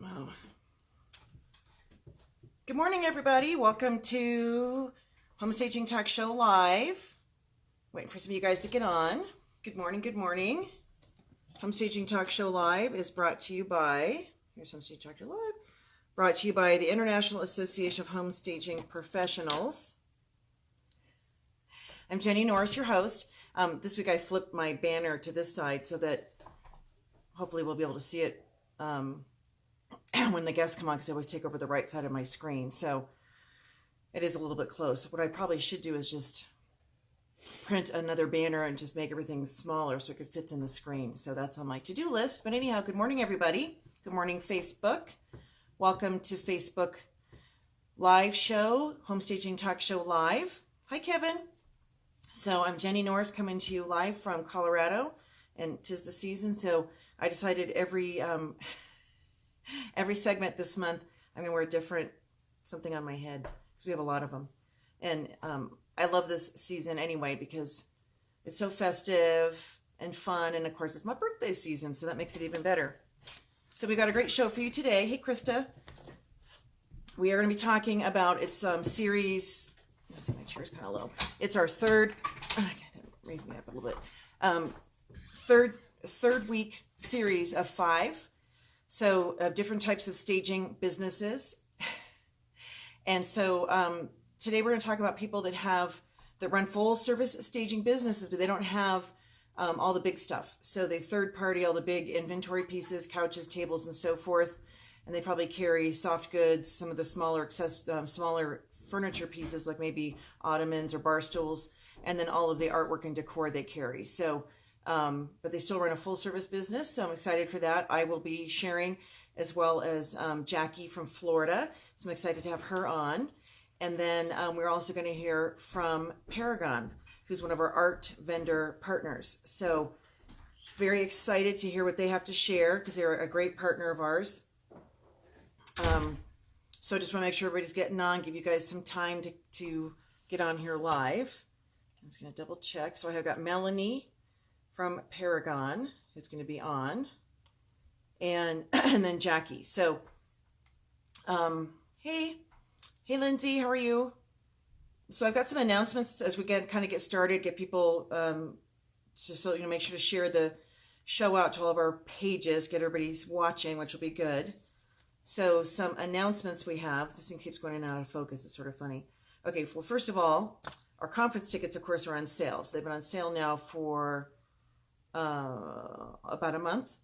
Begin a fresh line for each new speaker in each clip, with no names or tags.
Oh. Good morning, everybody. Welcome to Home Staging Talk Show Live. Waiting for some of you guys to get on. Good morning, good morning. Home Staging Talk Show Live is brought to you by, here's Home Staging Talk Show Live, brought to you by the International Association of Home Staging Professionals. I'm Jenny Norris, your host. This week I flipped my banner to this side so that hopefully we'll be able to see it when the guests come on, because I always take over the right side of my screen. So it is a little bit close. What I probably should do is just print another banner and just make everything smaller so it could fit in the screen. So that's on my to-do list. But anyhow, good morning, everybody. Good morning, Facebook. Welcome to Facebook Live Show, Home Staging Talk Show Live. Hi, Kevin. So I'm Jenny Norris coming to you live from Colorado, and 'tis the season. So I decided every segment this month, I'm going to wear a different something on my head because we have a lot of them. And I love this season anyway because it's so festive and fun. And of course, it's my birthday season, so that makes it even better. So we got a great show for you today. Hey, Krista. We are going to be talking about its series. Let's see, my chair's kind of low. It's our third, raise me up a little bit. Third week series of 5. So different types of staging businesses. And so today we're going to talk about people that run full service staging businesses, but they don't have all the big stuff. So they third party all the big inventory pieces, couches, tables, and so forth. And they probably carry soft goods, some of the smaller furniture pieces like maybe ottomans or bar stools, and then all of the artwork and decor they carry. So but they still run a full service business, so I'm excited for that. I will be sharing, as well as Jackie from Florida, so I'm excited to have her on. And then we're also going to hear from Paragon, who's one of our art vendor partners. So very excited to hear what they have to share because they're a great partner of ours. So I just want to make sure everybody's getting on, give you guys some time to get on here live. I'm just going to double check. So I have got Melanie from Paragon, who's going to be on, and then Jackie. So, hey, Lindsay, how are you? So I've got some announcements as we kind of get started, get people, just so make sure to share the show out to all of our pages, get everybody watching, which will be good. So some announcements we have. This thing keeps going in and out of focus. It's sort of funny. Okay, well, first of all, our conference tickets, of course, are on sale. So they've been on sale now for about a month,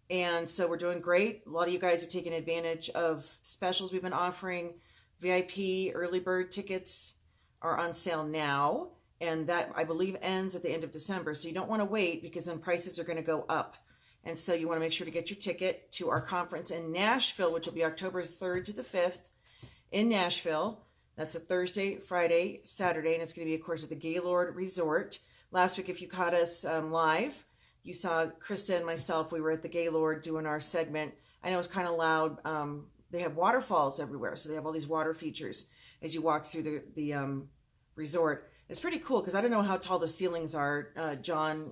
and so we're doing great. A lot of you guys have taken advantage of specials we've been offering. VIP early bird tickets are on sale now, and that I believe ends at the end of December, so you don't want to wait because then prices are going to go up. And so you want to make sure to get your ticket to our conference in Nashville, which will be October 3rd to the 5th in Nashville. That's a Thursday, Friday, Saturday, and it's going to be, of course, at the Gaylord Resort. Last week, if you caught us live, you saw Krista and myself. We were at the Gaylord doing our segment. I know it's kind of loud. They have waterfalls everywhere, so they have all these water features as you walk through the resort. It's pretty cool because I don't know how tall the ceilings are. John,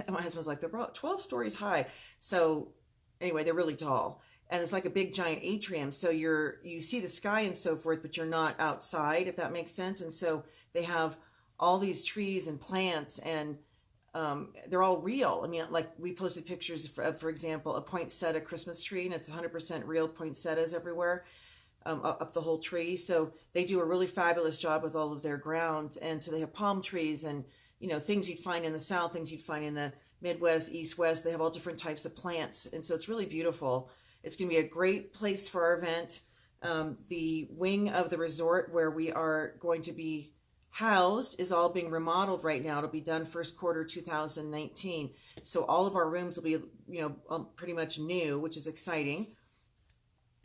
my husband's like, they're about 12 stories high. So anyway, they're really tall. And it's like a big giant atrium. So you see the sky and so forth, but you're not outside, if that makes sense. And so they have all these trees and plants, and they're all real. I mean, like we posted pictures for example, a poinsettia Christmas tree, and it's 100% real poinsettias everywhere up the whole tree. So they do a really fabulous job with all of their grounds. And so they have palm trees and, things you'd find in the South, things you'd find in the Midwest, East, West. They have all different types of plants. And so it's really beautiful. It's going to be a great place for our event. The wing of the resort where we are going to be housed is all being remodeled right now. It'll be done first quarter 2019. So all of our rooms will be, pretty much new, which is exciting.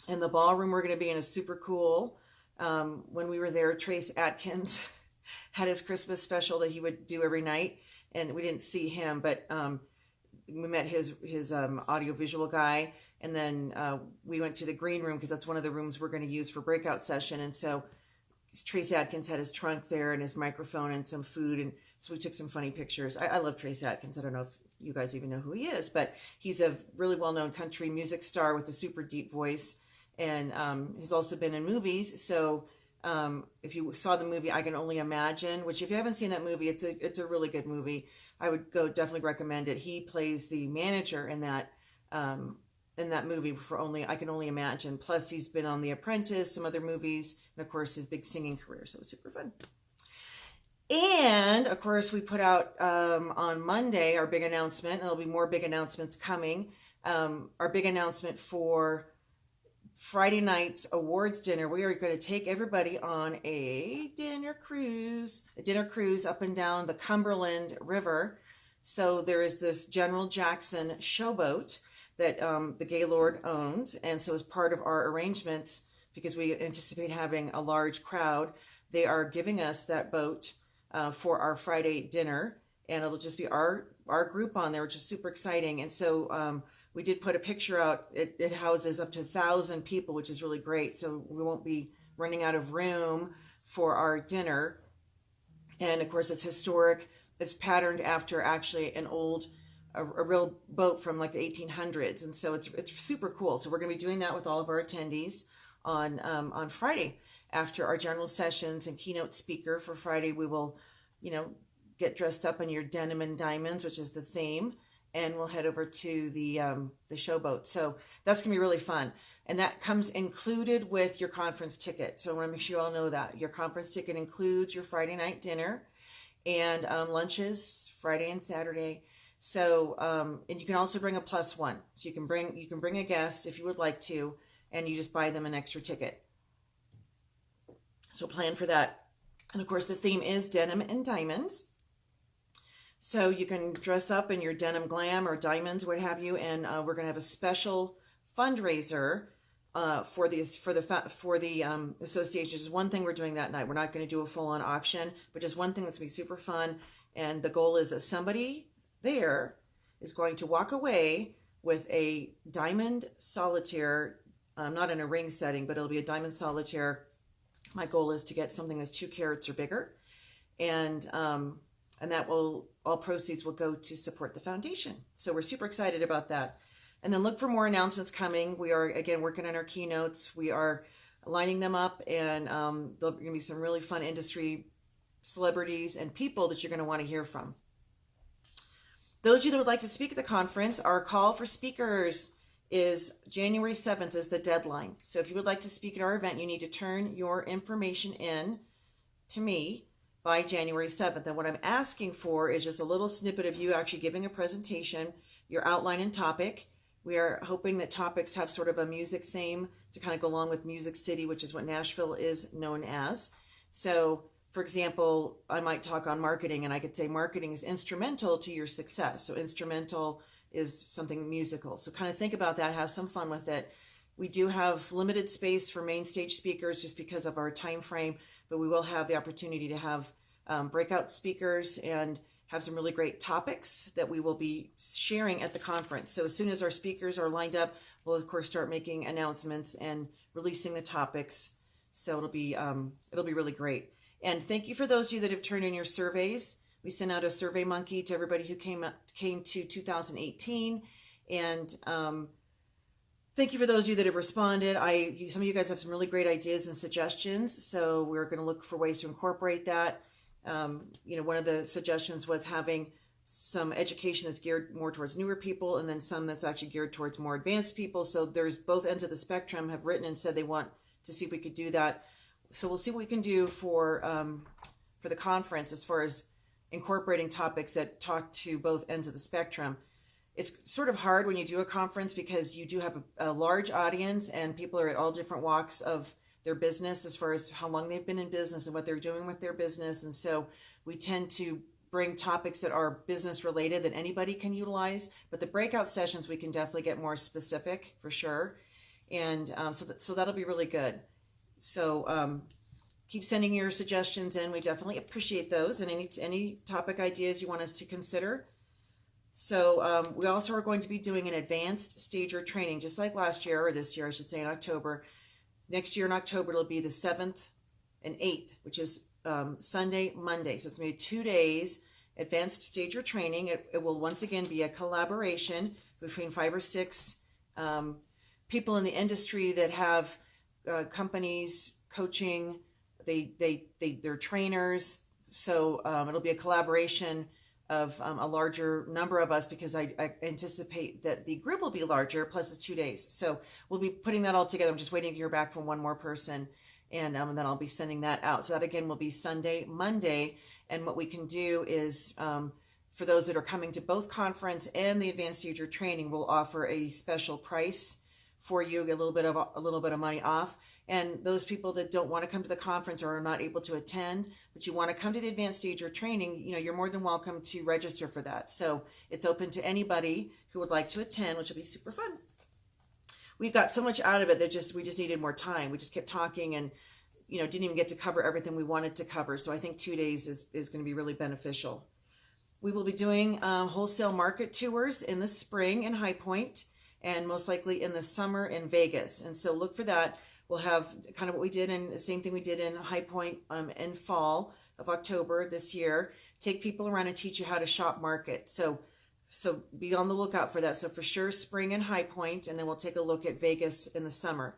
And the ballroom we're going to be in is super cool. When we were there, Trace Atkins had his Christmas special that he would do every night, and we didn't see him, but we met his audio-visual guy, and then we went to the green room because that's one of the rooms we're going to use for breakout session. And so Trace Atkins had his trunk there and his microphone and some food, and so we took some funny pictures. I love Trace Atkins. I don't know if you guys even know who he is, but he's a really well-known country music star with a super deep voice, and he's also been in movies. So if you saw the movie I Can Only Imagine, which if you haven't seen that movie, it's a really good movie. I would definitely recommend it. He plays the manager in that movie for I Can Only Imagine. Plus he's been on The Apprentice, some other movies, and of course his big singing career. So it's super fun. And of course we put out on Monday our big announcement, and there'll be more big announcements coming. Our big announcement for Friday night's awards dinner. We are going to take everybody on a dinner cruise up and down the Cumberland River. So there is this General Jackson showboat that the Gaylord owns. And so as part of our arrangements, because we anticipate having a large crowd, they are giving us that boat for our Friday dinner. And it'll just be our group on there, which is super exciting. And so we did put a picture out. It houses up to 1,000 people, which is really great. So we won't be running out of room for our dinner. And of course, it's historic. It's patterned after actually a real boat from like the 1800s. And so it's super cool. So we're going to be doing that with all of our attendees on Friday. After our general sessions and keynote speaker for Friday, we will, get dressed up in your denim and diamonds, which is the theme. And we'll head over to the showboat. So that's going to be really fun. And that comes included with your conference ticket. So I want to make sure you all know that. Your conference ticket includes your Friday night dinner and lunches Friday and Saturday. So, and you can also bring a plus one. So you can bring a guest if you would like to, and you just buy them an extra ticket. So plan for that. And of course, the theme is denim and diamonds. So you can dress up in your denim glam or diamonds, what have you, and we're going to have a special fundraiser for the association. Just one thing we're doing that night. We're not going to do a full-on auction, but just one thing that's going to be super fun. And the goal is that somebody there is going to walk away with a diamond solitaire, not in a ring setting, but it'll be a diamond solitaire. My goal is to get something that's 2 carats or bigger, and that all proceeds will go to support the foundation. So we're super excited about that. And then look for more announcements coming. We are, again, working on our keynotes. We are lining them up, and there'll be some really fun industry celebrities and people that you're going to want to hear from. Those of you that would like to speak at the conference, our call for speakers is January 7th is the deadline. So if you would like to speak at our event, you need to turn your information in to me by January 7th. And what I'm asking for is just a little snippet of you actually giving a presentation, your outline and topic. We are hoping that topics have sort of a music theme to kind of go along with Music City, which is what Nashville is known as. So, for example, I might talk on marketing, and I could say marketing is instrumental to your success. So instrumental is something musical. So kind of think about that, have some fun with it. We do have limited space for main stage speakers just because of our time frame, but we will have the opportunity to have breakout speakers and have some really great topics that we will be sharing at the conference. So as soon as our speakers are lined up, we'll of course start making announcements and releasing the topics. So it'll be really great. And thank you for those of you that have turned in your surveys. We sent out a Survey Monkey to everybody who came to 2018, and thank you for those of you that have responded. Some of you guys have some really great ideas and suggestions, so we're going to look for ways to incorporate that. One of the suggestions was having some education that's geared more towards newer people, and then some that's actually geared towards more advanced people. So there's both ends of the spectrum have written and said they want to see if we could do that. So we'll see what we can do for the conference as far as incorporating topics that talk to both ends of the spectrum. It's sort of hard when you do a conference because you do have a large audience and people are at all different walks of their business as far as how long they've been in business and what they're doing with their business. And so we tend to bring topics that are business related that anybody can utilize, but the breakout sessions, we can definitely get more specific for sure. And so that'll be really good. So keep sending your suggestions in. We definitely appreciate those, and any topic ideas you want us to consider. So we also are going to be doing an advanced stager training, just like last year, or this year, I should say, in October. Next year in October, it'll be the 7th and 8th, which is Sunday, Monday. So it's going to be 2 days, Advanced Stager Training. It will once again be a collaboration between 5 or 6 people in the industry that have companies, coaching, they're trainers. So it'll be a collaboration of a larger number of us, because I anticipate that the group will be larger, plus it's 2 days. So we'll be putting that all together. I'm just waiting to hear back from one more person, and then I'll be sending that out. So that again will be Sunday, Monday. And what we can do is, for those that are coming to both conference and the Advanced Stager Training, we'll offer a special price for you, get a little bit of money off. And those people that don't want to come to the conference or are not able to attend, but you want to come to the Advanced Stager Training, you're more than welcome to register for that. So it's open to anybody who would like to attend, which will be super fun. We got so much out of it that we just needed more time. We just kept talking and didn't even get to cover everything we wanted to cover. So I think 2 days is going to be really beneficial. We will be doing wholesale market tours in the spring in High Point, and most likely in the summer in Vegas. And so look for that. We'll have kind of what we did, and the same thing we did in High Point in fall of October this year. Take people around and teach you how to shop market. So be on the lookout for that. So for sure, spring in High Point, and then we'll take a look at Vegas in the summer.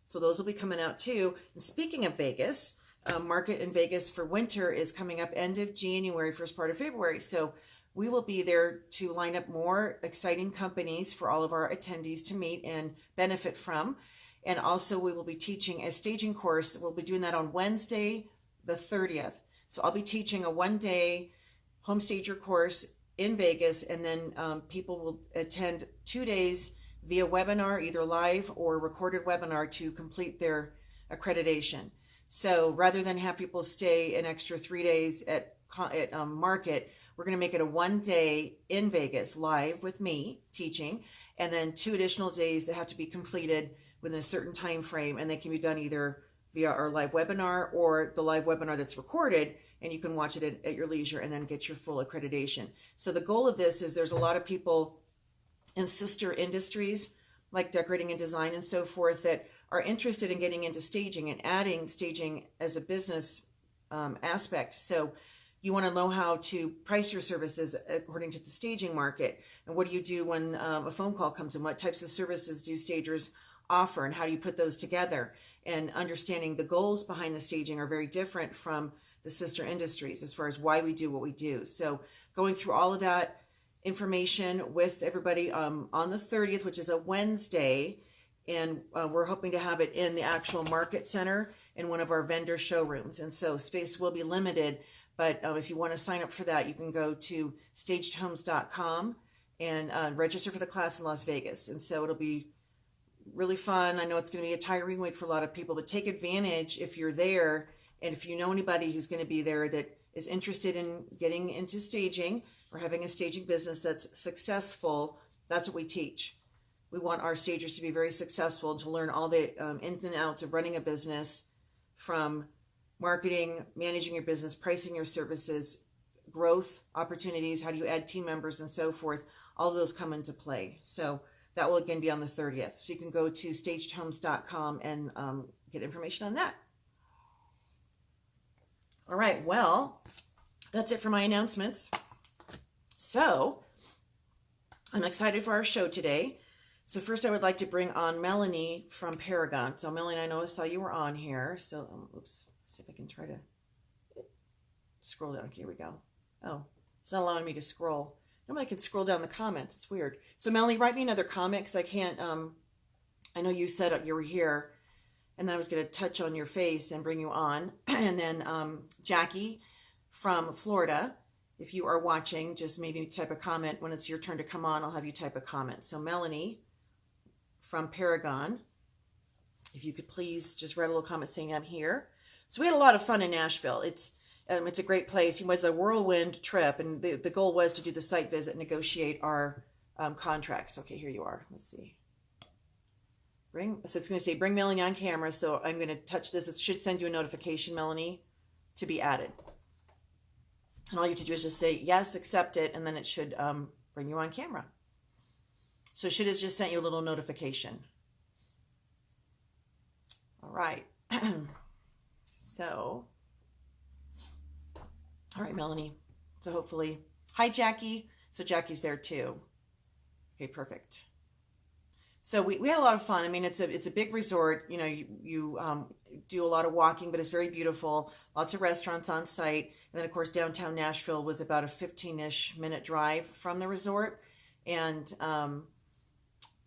So those will be coming out too. And speaking of Vegas, market in Vegas for winter is coming up end of January, first part of February. So we will be there to line up more exciting companies for all of our attendees to meet and benefit from. And also we will be teaching a staging course. We'll be doing that on Wednesday, the 30th. So I'll be teaching a 1-day home stager course in Vegas, and then people will attend 2 days via webinar, either live or recorded webinar, to complete their accreditation. So rather than have people stay an extra 3 days at market, we're going to make it a 1-day in Vegas live with me teaching, and then 2 additional days that have to be completed within a certain time frame, and they can be done either via our live webinar or the live webinar that's recorded, and you can watch it at your leisure and then get your full accreditation. So the goal of this is, there's a lot of people in sister industries like decorating and design and so forth that are interested in getting into staging and adding staging as a business aspect. So you want to know how to price your services according to the staging market. And what do you do when a phone call comes in? What types of services do stagers offer, and how do you put those together? And understanding the goals behind the staging are very different from the sister industries as far as why we do what we do. So going through all of that information with everybody on the 30th, which is a Wednesday, and we're hoping to have it in the actual market center in one of our vendor showrooms. And so space will be limited, but if you want to sign up for that, you can go to stagedhomes.com and register for the class in Las Vegas. And so it'll be really fun. I know it's going to be a tiring week for a lot of people, but take advantage if you're there, and if you know anybody who's going to be there that is interested in getting into staging or having a staging business that's successful. That's what we teach. We want our stagers to be very successful, to learn all the ins and outs of running a business, from marketing, managing your business, pricing your services, growth opportunities, how do you add team members and so forth. All of those come into play. So that will again be on the 30th. So you can go to stagedhomes.com and get information on that. All right, well, that's it for my announcements. So I'm excited for our show today. So first I would like to bring on Melanie from Paragon. So Melanie, I know I saw you were on here. So, oops, let's see if I can try to scroll down. Here we go. Oh, it's not allowing me to scroll. Normally I can scroll down the comments. It's weird. So Melanie, write me another comment, because I can't, I know you said you were here, and I was going to touch on your face and bring you on. And then Jackie from Florida, if you are watching, just maybe type a comment. When it's your turn to come on, I'll have you type a comment. So Melanie from Paragon, if you could please just write a little comment saying I'm here. So we had a lot of fun in Nashville. It's a great place. It was a whirlwind trip, and the goal was to do the site visit, negotiate our contracts. Okay, here you are. Let's see. So it's going to say bring Melanie on camera. So I'm going to touch this. It should send you a notification, Melanie, to be added. And all you have to do is just say yes, accept it, and then it should bring you on camera. So it should have just sent you a little notification. All right. So, all right, Melanie. So hopefully, hi Jackie. So Jackie's there too. Okay, perfect. So we had a lot of fun. I mean, it's a big resort. You know, you do a lot of walking, but it's very beautiful. Lots of restaurants on site. And then, of course, downtown Nashville was about a 15-ish minute drive from the resort. And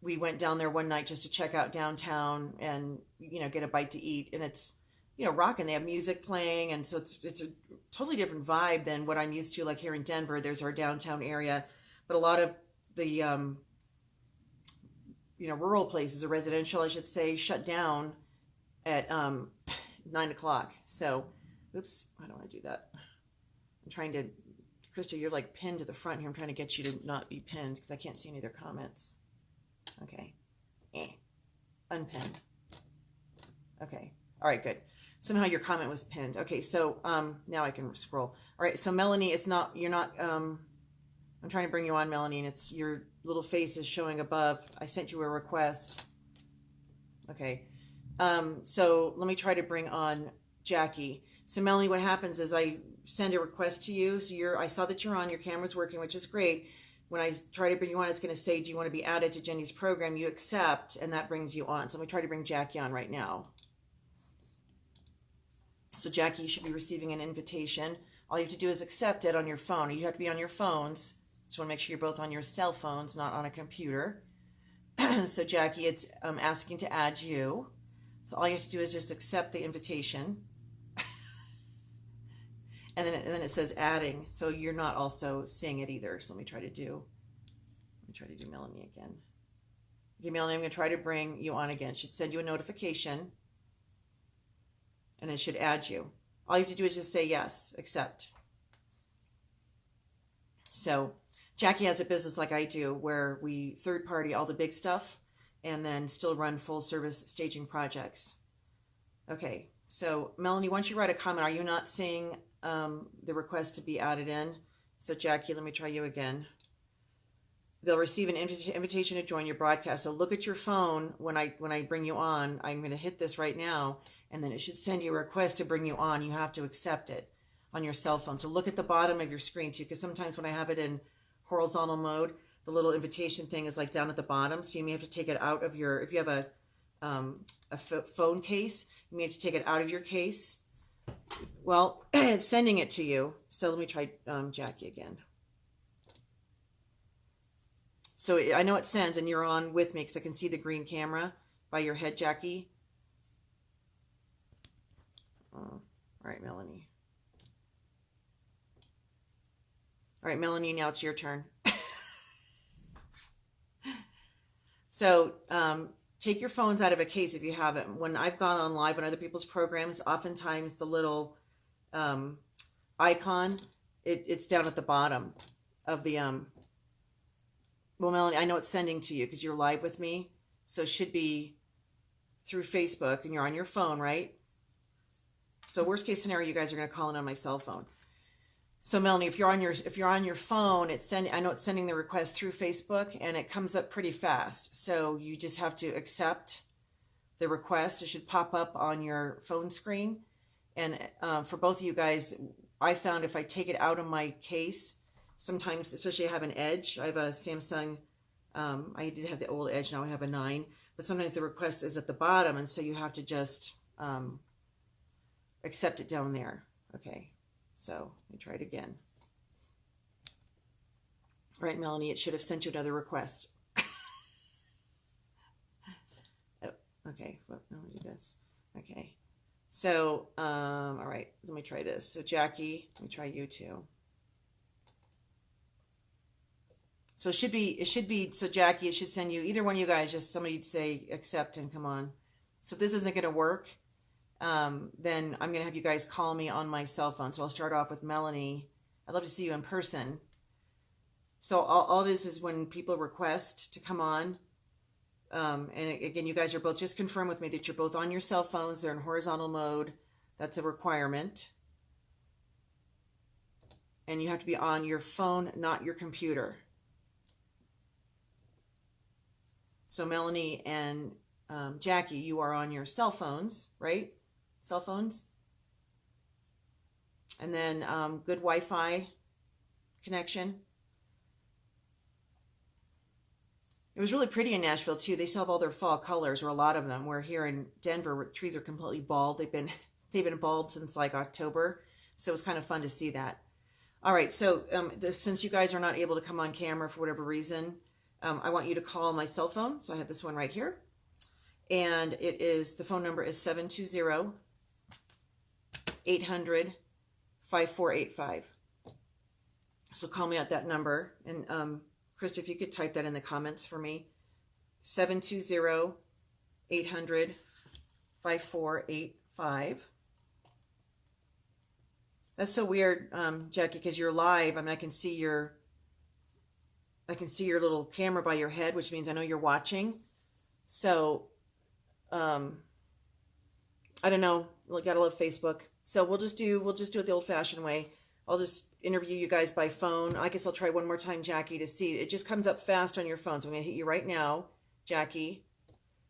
we went down there one night just to check out downtown and, you know, get a bite to eat. And it's, you know, rocking. They have music playing. And so it's a totally different vibe than what I'm used to, like here in Denver. There's our downtown area. But a lot of the you know, rural places or residential, I should say, shut down at 9 o'clock. So, oops, I don't want to do that. I'm trying to, Krista, you're like pinned to the front here. I'm trying to get you to not be pinned because I can't see any of their comments. Okay. Unpinned. Okay. All right, good. Somehow your comment was pinned. Okay, so now I can scroll. All right, so Melanie, it's not, you're not, I'm trying to bring you on, Melanie, and it's your little face is showing above. I sent you a request. Okay. So let me try to bring on Jackie. So Melanie, what happens is I send a request to you. So I saw that you're on, your camera's working, which is great. When I try to bring you on, it's going to say, do you want to be added to Jenny's program? You accept, and that brings you on. So let me try to bring Jackie on right now. So Jackie, you should be receiving an invitation. All you have to do is accept it on your phone. You have to be on your phones. Just want to make sure you're both on your cell phones, not on a computer. So Jackie, it's asking to add you. So all you have to do is just accept the invitation. and then it says adding. So you're not also seeing it either. So let me try to do Melanie again. Okay, Melanie, I'm going to try to bring you on again. It should send you a notification. And it should add you. All you have to do is just say yes, accept. So Jackie has a business like I do where we third party all the big stuff and then still run full service staging projects. Okay, so Melanie, once you write a comment, are you not seeing the request to be added in? So Jackie, let me try you again. They'll receive an invitation to join your broadcast. So look at your phone when I bring you on. I'm going to hit this right now, and then it should send you a request to bring you on. You have to accept it on your cell phone. So look at the bottom of your screen too, because sometimes when I have it in horizontal mode, the little invitation thing is like down at the bottom. So you may have to take it out of your, if you have a phone case, you may have to take it out of your case. Well, it's sending it to you. So let me try Jackie again. So I know it sends, and you're on with me because I can see the green camera by your head, Jackie. All right, Melanie. All right, Melanie, now it's your turn. So take your phones out of a case if you have it. When I've gone on live on other people's programs, oftentimes the little icon, it's down at the bottom of the... Well, Melanie, I know it's sending to you because you're live with me. So it should be through Facebook, and you're on your phone, right? So worst case scenario, you guys are going to call in on my cell phone. So Melanie, if you're on your phone, I know it's sending the request through Facebook, and it comes up pretty fast. So you just have to accept the request. It should pop up on your phone screen. And for both of you guys, I found if I take it out of my case, sometimes, especially I have an Edge. I have a Samsung. I did have the old Edge. Now I have a 9. But sometimes the request is at the bottom, and so you have to just accept it down there. Okay. So let me try it again. All right, Melanie, it should have sent you another request. Oh, okay. Well, let me do this. Okay. So, all right. Let me try this. So Jackie, let me try you too. So it should be, so Jackie, it should send you, either one of you guys, just somebody say accept and come on. So if this isn't going to work, then I'm going to have you guys call me on my cell phone. So I'll start off with Melanie. I'd love to see you in person. So all it is when people request to come on. And again, you guys are both, just confirm with me that you're both on your cell phones. They're in horizontal mode. That's a requirement. And you have to be on your phone, not your computer. So Melanie and Jackie, you are on your cell phones, right? Cell phones. And then good Wi-Fi. connection. It was really pretty in Nashville too. They still have all their fall colors, or a lot of them. Where here in Denver, trees are completely bald. They've been bald since like October, so it was kind of fun to see that. All right, so since you guys are not able to come on camera for whatever reason, I want you to call my cell phone. So I have this one right here, and the phone number is 720-800-5485. So call me at that number, and Krista, if you could type that in the comments for me, 720-800-5485. That's so weird, Jackie, because you're live. I mean, I can see your little camera by your head, which means I know you're watching. So, I don't know. We gotta love Facebook. So we'll just do it the old-fashioned way. I'll just interview you guys by phone. I guess I'll try one more time, Jackie, to see. It just comes up fast on your phone. So I'm gonna hit you right now, Jackie,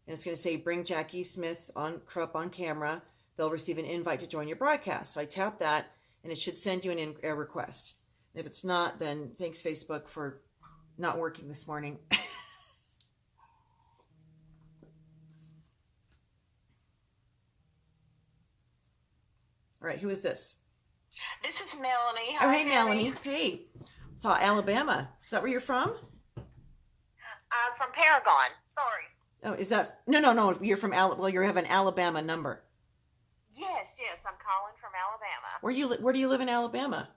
and it's gonna say bring Jackie Smith on Krupp on camera. They'll receive an invite to join your broadcast. So I tap that, and it should send you a request. And if it's not, then thanks Facebook for not working this morning. All right, who is this?
This is Melanie.
Hi, hey, Melanie. Hey. So Alabama. Is that where you're from?
I'm from Paragon. Sorry.
Oh, is that... No. You're from well, you have an Alabama number.
Yes. I'm calling from Alabama.
Where do you live in Alabama?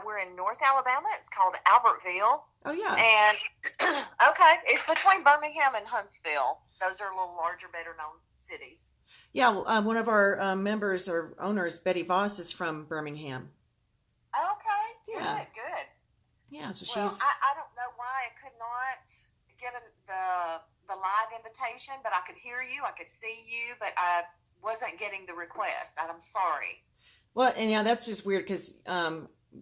We're in North Alabama. It's called Albertville.
Oh, yeah.
And, okay, it's between Birmingham and Huntsville. Those are a little larger, better known cities.
Yeah, well, one of our members or owners, Betty Voss, is from Birmingham.
Okay,
yeah.
Good.
Yeah, so
well,
she's...
I don't know why I could not get the live invitation, but I could hear you, I could see you, but I wasn't getting the request. I'm sorry.
Well, and yeah, that's just weird because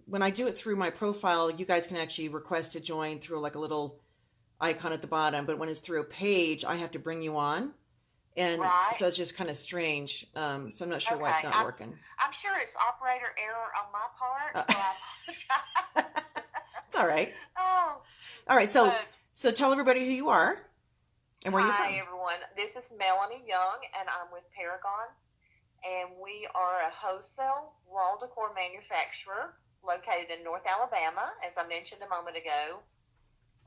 when I do it through my profile, you guys can actually request to join through like a little icon at the bottom, but when it's through a page, I have to bring you on. And
right.
So it's just kind of strange. So I'm not sure why it's not working.
I'm sure it's operator error on my part, so I apologize.
It's all right.
Oh.
All right. So tell everybody who you are and where you're from.
Hi, everyone. This is Melanie Young, and I'm with Paragon. And we are a wholesale wall decor manufacturer located in North Alabama, as I mentioned a moment ago.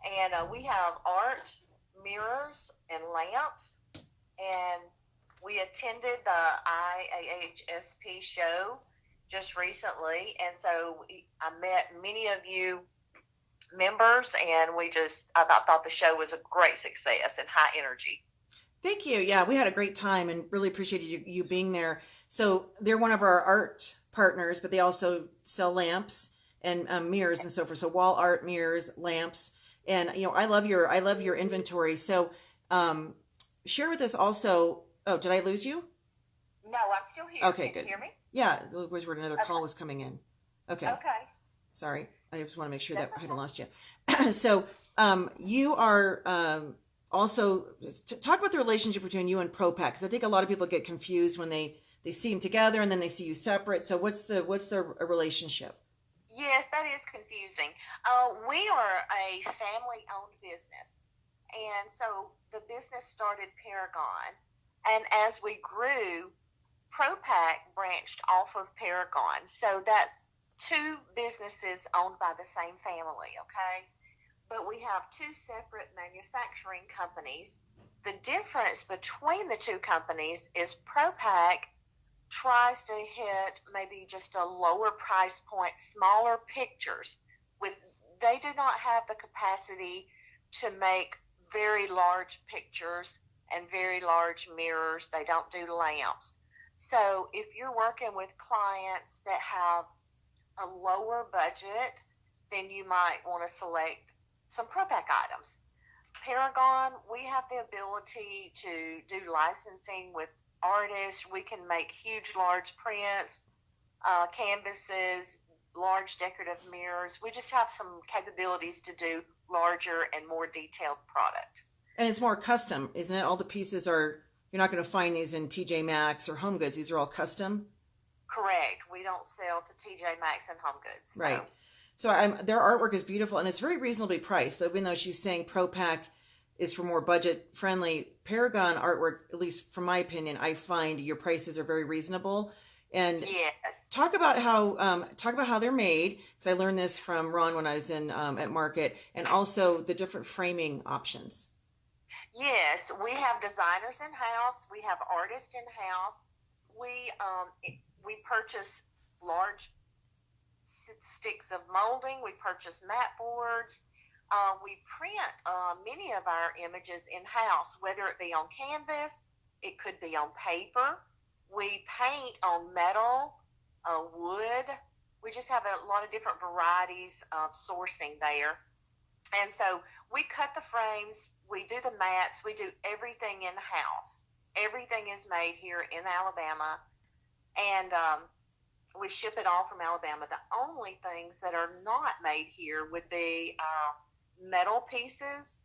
And we have art, mirrors, and lamps. And we attended the IAHSP show just recently. And so I met many of you members, and I thought the show was a great success and high energy.
Thank you. Yeah, we had a great time and really appreciated you being there. So they're one of our art partners, but they also sell lamps and mirrors and so forth. So wall art, mirrors, lamps, and I love your inventory. So share with us also. Oh, did I lose you?
No, I'm still here.
Okay, good.
Can you hear me?
Yeah, it was where another call was coming in. Okay. Sorry, I just want to make sure that I hadn't lost you. So you are. Also, talk about the relationship between you and ProPak, because I think a lot of people get confused when they see them together and then they see you separate. So what's the relationship?
Yes, that is confusing. We are a family-owned business, and so the business started Paragon, and as we grew, ProPak branched off of Paragon. So that's two businesses owned by the same family, okay? But we have two separate manufacturing companies. The difference between the two companies is ProPak tries to hit maybe just a lower price point, smaller pictures. They do not have the capacity to make very large pictures and very large mirrors. They don't do lamps. So if you're working with clients that have a lower budget, then you might want to select some ProPak items. Paragon, we have the ability to do licensing with artists. We can make huge, large prints, canvases, large decorative mirrors. We just have some capabilities to do larger and more detailed product.
And it's more custom, isn't it? All the pieces are, you're not going to find these in TJ Maxx or Home Goods. These are all custom.
Correct. We don't sell to TJ Maxx and Home Goods. No.
Right. So their artwork is beautiful and it's very reasonably priced. So even though she's saying Pro Pack is for more budget friendly, Paragon artwork, at least from my opinion, I find your prices are very reasonable. And
Yes.
talk about how they're made. Because I learned this from Ron when I was in at Market, and also the different framing options.
Yes, we have designers in house. We have artists in house. We purchase large sticks of molding. We purchase mat boards. We print many of our images in house, whether it be on canvas, it could be on paper. We paint on metal, wood. We just have a lot of different varieties of sourcing there. And so we cut the frames, we do the mats, we do everything in house. Everything is made here in Alabama, and we ship it all from Alabama. The only things that are not made here would be our metal pieces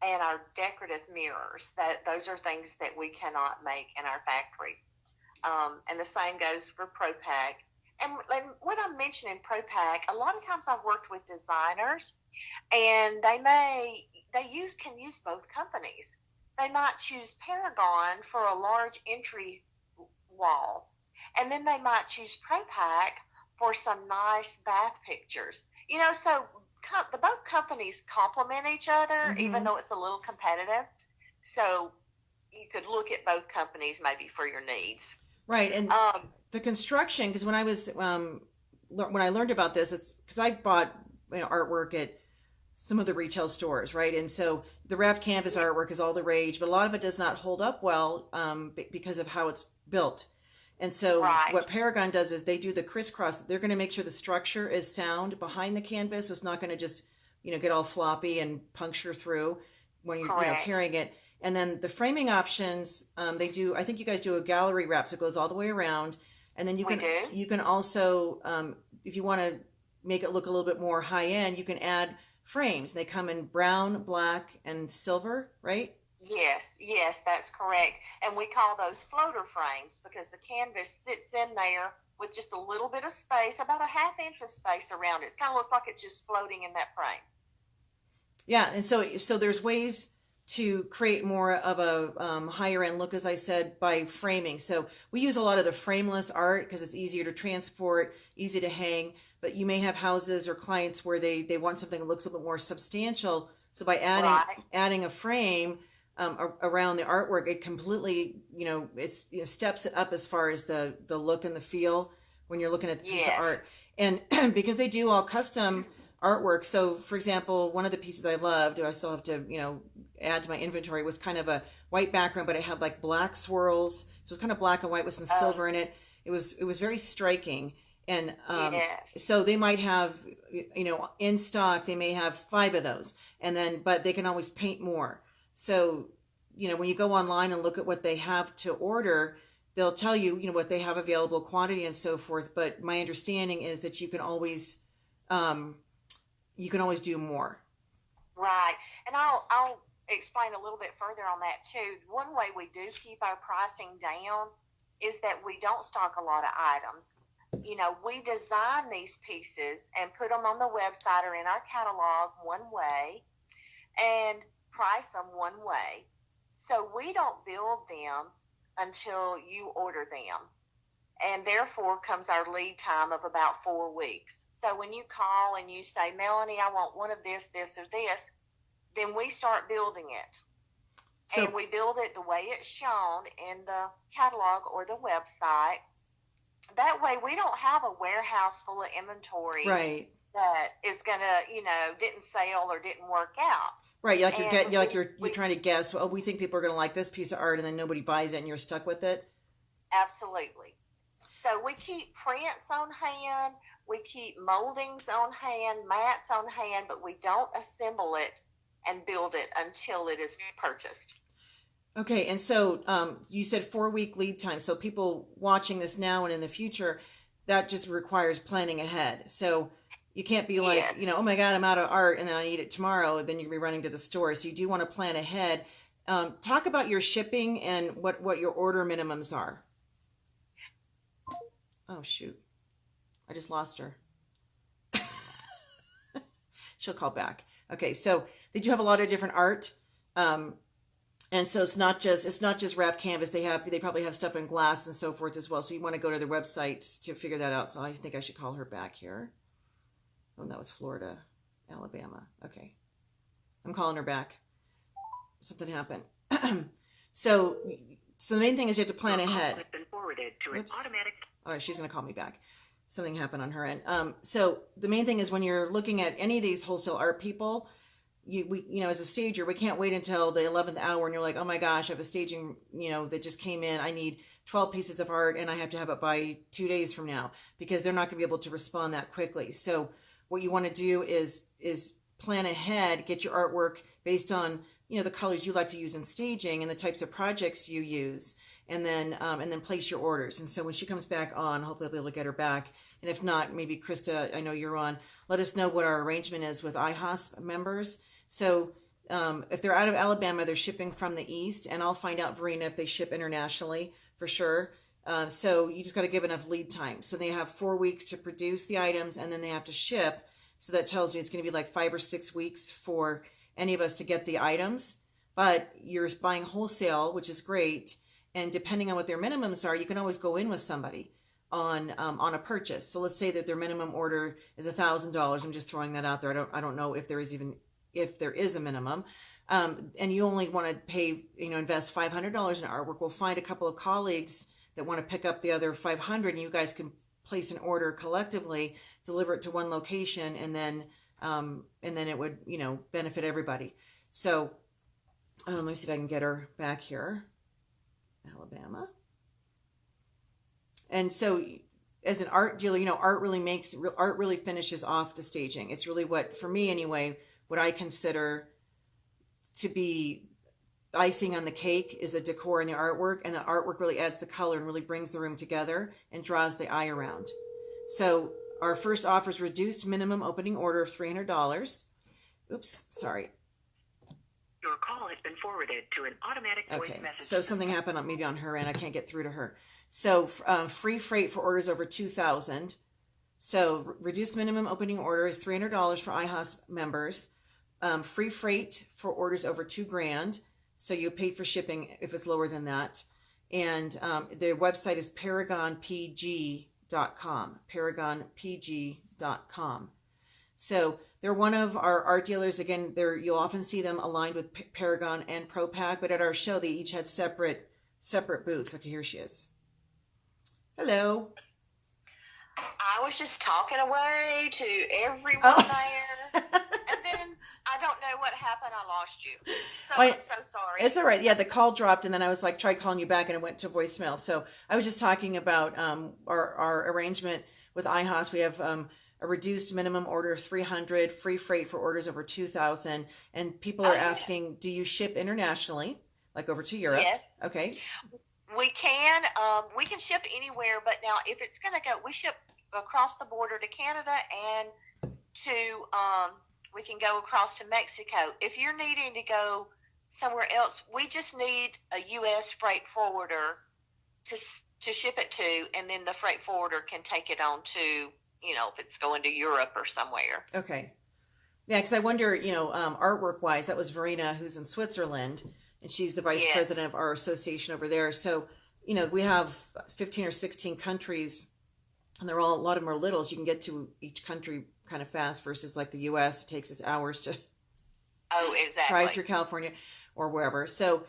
and our decorative mirrors. Those are things that we cannot make in our factory. And the same goes for ProPack. And when I'm mentioning ProPack, a lot of times I've worked with designers, and can use both companies. They might choose Paragon for a large entry wall, and then they might choose ProPack for some nice bath pictures. So both companies complement each other, even though it's a little competitive. So you could look at both companies maybe for your needs.
Right, and the construction, because when I learned about this, it's because I bought artwork at some of the retail stores, right? And so the wrapped canvas artwork is all the rage, but a lot of it does not hold up well because of how it's built. And so what Paragon does is they do the crisscross. They're going to make sure the structure is sound behind the canvas. So it's not going to just, get all floppy and puncture through when you're carrying it. And then the framing options, I think you guys do a gallery wrap, so it goes all the way around. And then you can also, if you want to make it look a little bit more high end, you can add frames. They come in brown, black, and silver, right?
Yes, that's correct. And we call those floater frames because the canvas sits in there with just a little bit of space, about a half inch of space around it. It kind of looks like it's just floating in that frame.
Yeah, and so there's ways to create more of a higher end look, as I said, by framing. So we use a lot of the frameless art because it's easier to transport, easy to hang. But you may have houses or clients where they want something that looks a little more substantial. So by adding a frame around the artwork, it completely, steps it up as far as the look and the feel when you're looking at the piece of art. And because they do all custom artwork. So for example, one of the pieces I loved, I still have to, add to my inventory, was kind of a white background, but it had like black swirls. So it's kind of black and white with some silver in it. It was very striking. And so they might have, in stock, they may have 5 of those, but they can always paint more. So, when you go online and look at what they have to order, they'll tell you, what they have available, quantity and so forth. But my understanding is that you can always do more.
Right. And I'll explain a little bit further on that too. One way we do keep our pricing down is that we don't stock a lot of items. We design these pieces and put them on the website or in our catalog one way and price them one way. So we don't build them until you order them. And therefore comes our lead time of about 4 weeks. So when you call and you say, Melanie, I want one of this, this, or this, then we start building it. And we build it the way it's shown in the catalog or the website. That way we don't have a warehouse full of inventory that is going to, didn't sell or didn't work out.
Right, you're trying to guess, we think people are going to like this piece of art, and then nobody buys it and you're stuck with it.
Absolutely. So we keep prints on hand, we keep moldings on hand, mats on hand, but we don't assemble it and build it until it is purchased.
Okay, and so you said 4-week lead time. So people watching this now and in the future, that just requires planning ahead. So you can't be like, oh my God, I'm out of art and then I need it tomorrow. Then you'll be running to the store. So you do want to plan ahead. Talk about your shipping and what your order minimums are. Oh, shoot. I just lost her. She'll call back. Okay, so they do have a lot of different art. And so it's not just wrapped canvas. They probably have stuff in glass and so forth as well. So you want to go to their websites to figure that out. So I think I should call her back here. Oh, that was Florida, Alabama. Okay. I'm calling her back. Something happened. So the main thing is you have to plan ahead.
Has been forwarded to an automatic.
All right, she's going to call me back. Something happened on her end. So the main thing is when you're looking at any of these wholesale art people, as a stager, we can't wait until the 11th hour and you're like, oh my gosh, I have a staging, that just came in. I need 12 pieces of art and I have to have it by 2 days from now, because they're not going to be able to respond that quickly. So what you want to do is plan ahead, get your artwork based on, the colors you like to use in staging and the types of projects you use, and then place your orders. And so when she comes back on, hopefully I'll be able to get her back. And if not, maybe Krista, I know you're on, let us know what our arrangement is with IHOSP members. So if they're out of Alabama, they're shipping from the East, and I'll find out, Verena, if they ship internationally for sure. So you just got to give enough lead time. So they have 4 weeks to produce the items, and then they have to ship. So that tells me it's going to be like 5 or 6 weeks for any of us to get the items. But you're buying wholesale, which is great. And depending on what their minimums are, you can always go in with somebody on a purchase. So let's say that their minimum order is $1,000. I'm just throwing that out there. I don't know if there is a minimum. And you only want to pay, invest $500 in artwork. We'll find a couple of colleagues that want to pick up the other 500, and you guys can place an order collectively, deliver it to one location, and then it would, benefit everybody. So let me see if I can get her back here. Alabama. And so as an art dealer, art really finishes off the staging. It's really what, for me anyway, what I consider to be icing on the cake is the decor and the artwork, and the artwork really adds the color and really brings the room together and draws the eye around. So our first offer is reduced minimum opening order of $300. Oops, sorry.
Your call has been forwarded to an automatic voice message.
So something happened maybe on her end. I can't get through to her. So free freight for orders over $2,000. So reduced minimum opening order is $300 for IHOSP members. Free freight for orders over $2,000. So you pay for shipping if it's lower than that. And their website is paragonpg.com. Paragonpg.com. So they're one of our art dealers. Again, you'll often see them aligned with Paragon and ProPack, but at our show, they each had separate booths. Okay, here she is. Hello.
I was just talking away to everyone there, and then I don't know what happened. I lost you. So I'm so sorry.
It's all right. Yeah, the call dropped, and then I was like, tried calling you back, and it went to voicemail. So I was just talking about our arrangement with IHOS. We have a reduced minimum order of $300, free freight for orders over $2,000, and people are asking, do you ship internationally, like over to Europe?
Yes.
Okay.
We can ship anywhere, but now if it's going to go, we ship across the border to Canada, and we can go across to Mexico. If you're needing to go somewhere else, we just need a U.S. freight forwarder to ship it to, and then the freight forwarder can take it on to, if it's going to Europe or somewhere.
Okay. Yeah, because I wonder, artwork wise, that was Verena, who's in Switzerland, and she's the vice president of our association over there. So, we have 15 or 16 countries, and a lot of them are little, so you can get to each country kind of fast versus like the U.S. It takes us hours to drive through California or wherever. So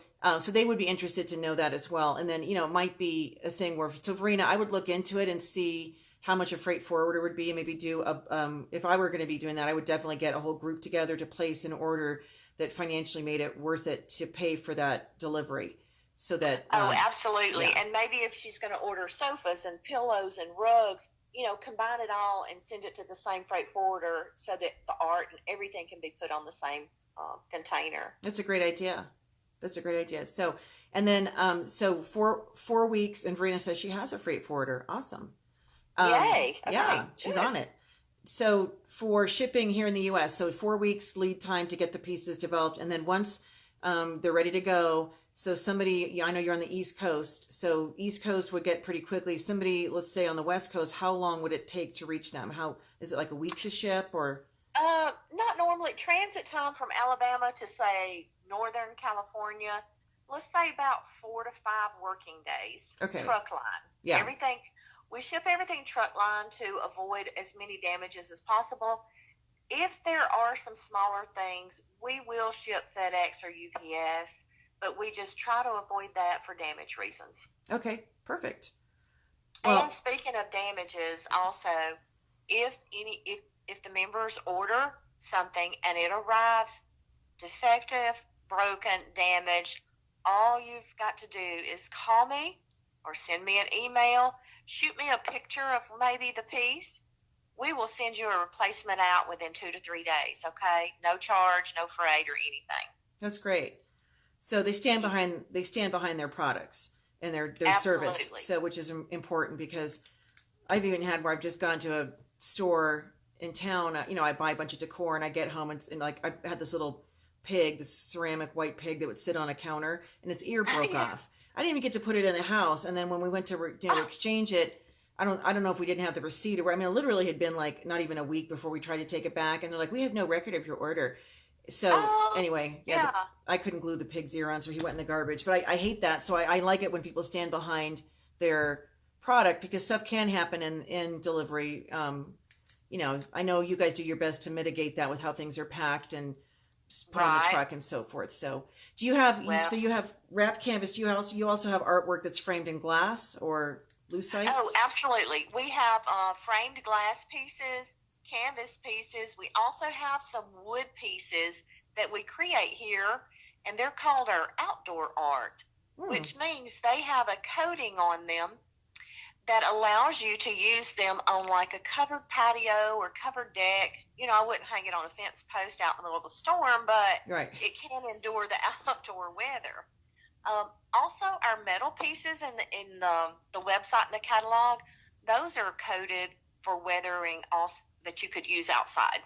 they would be interested to know that as well. And then, it might be a thing where, so Verena, I would look into it and see how much a freight forwarder would be, and maybe do if I were going to be doing that, I would definitely get a whole group together to place an order that financially made it worth it to pay for that delivery. So that
absolutely.
Yeah.
And maybe if she's going to order sofas and pillows and rugs, combine it all and send it to the same freight forwarder so that the art and everything can be put on the same container.
That's a great idea. So, and then, so 4 weeks, and Verena says she has a freight forwarder. Awesome.
Yay. Okay,
yeah, she's on it. So for shipping here in the U.S., so 4 weeks lead time to get the pieces developed. And then once they're ready to go, So somebody, yeah, I know you're on the East Coast, so East Coast would get pretty quickly. Somebody, let's say on the West Coast, how long would it take to reach them? How is it, like a week to ship or?
Not normally. Transit time from Alabama to say Northern California, let's say about 4 to 5 working days.
Okay.
Truck line.
Yeah.
Everything. We ship everything truck line to avoid as many damages as possible. If there are some smaller things, we will ship FedEx or UPS, but we just try to avoid that for damage reasons.
Okay, perfect. Well,
and speaking of damages, also, if the members order something and it arrives defective, broken, damaged, all you've got to do is call me or send me an email, shoot me a picture of maybe the piece. We will send you a replacement out within 2 to 3 days, okay? No charge, no freight or anything.
That's great. So they stand behind their products and their service. So which is important because I've even had where I've just gone to a store in town, I buy a bunch of decor and I get home and like I had this little pig, this ceramic white pig that would sit on a counter and its ear broke off. I didn't even get to put it in the house, and then when we went to exchange it, I don't know if we didn't have the receipt or, I mean, it literally had been like not even a week before we tried to take it back, and they're like, we have no record of your order. So anyway, I couldn't glue the pig's ear on, so he went in the garbage. But I hate that. So I like it when people stand behind their product because stuff can happen in delivery. I know you guys do your best to mitigate that with how things are packed and put on the truck and so forth. So do you have, you have wrapped canvas. Do you also have artwork that's framed in glass or lucite?
Oh, absolutely. We have framed glass pieces, canvas pieces. We also have some wood pieces that we create here, and they're called our outdoor art, which means they have a coating on them that allows you to use them on like a covered patio or covered deck. I wouldn't hang it on a fence post out in the middle of a storm, but it can endure the outdoor weather. Also, our metal pieces in the website and the catalog, those are coated for weathering also, that you could use outside.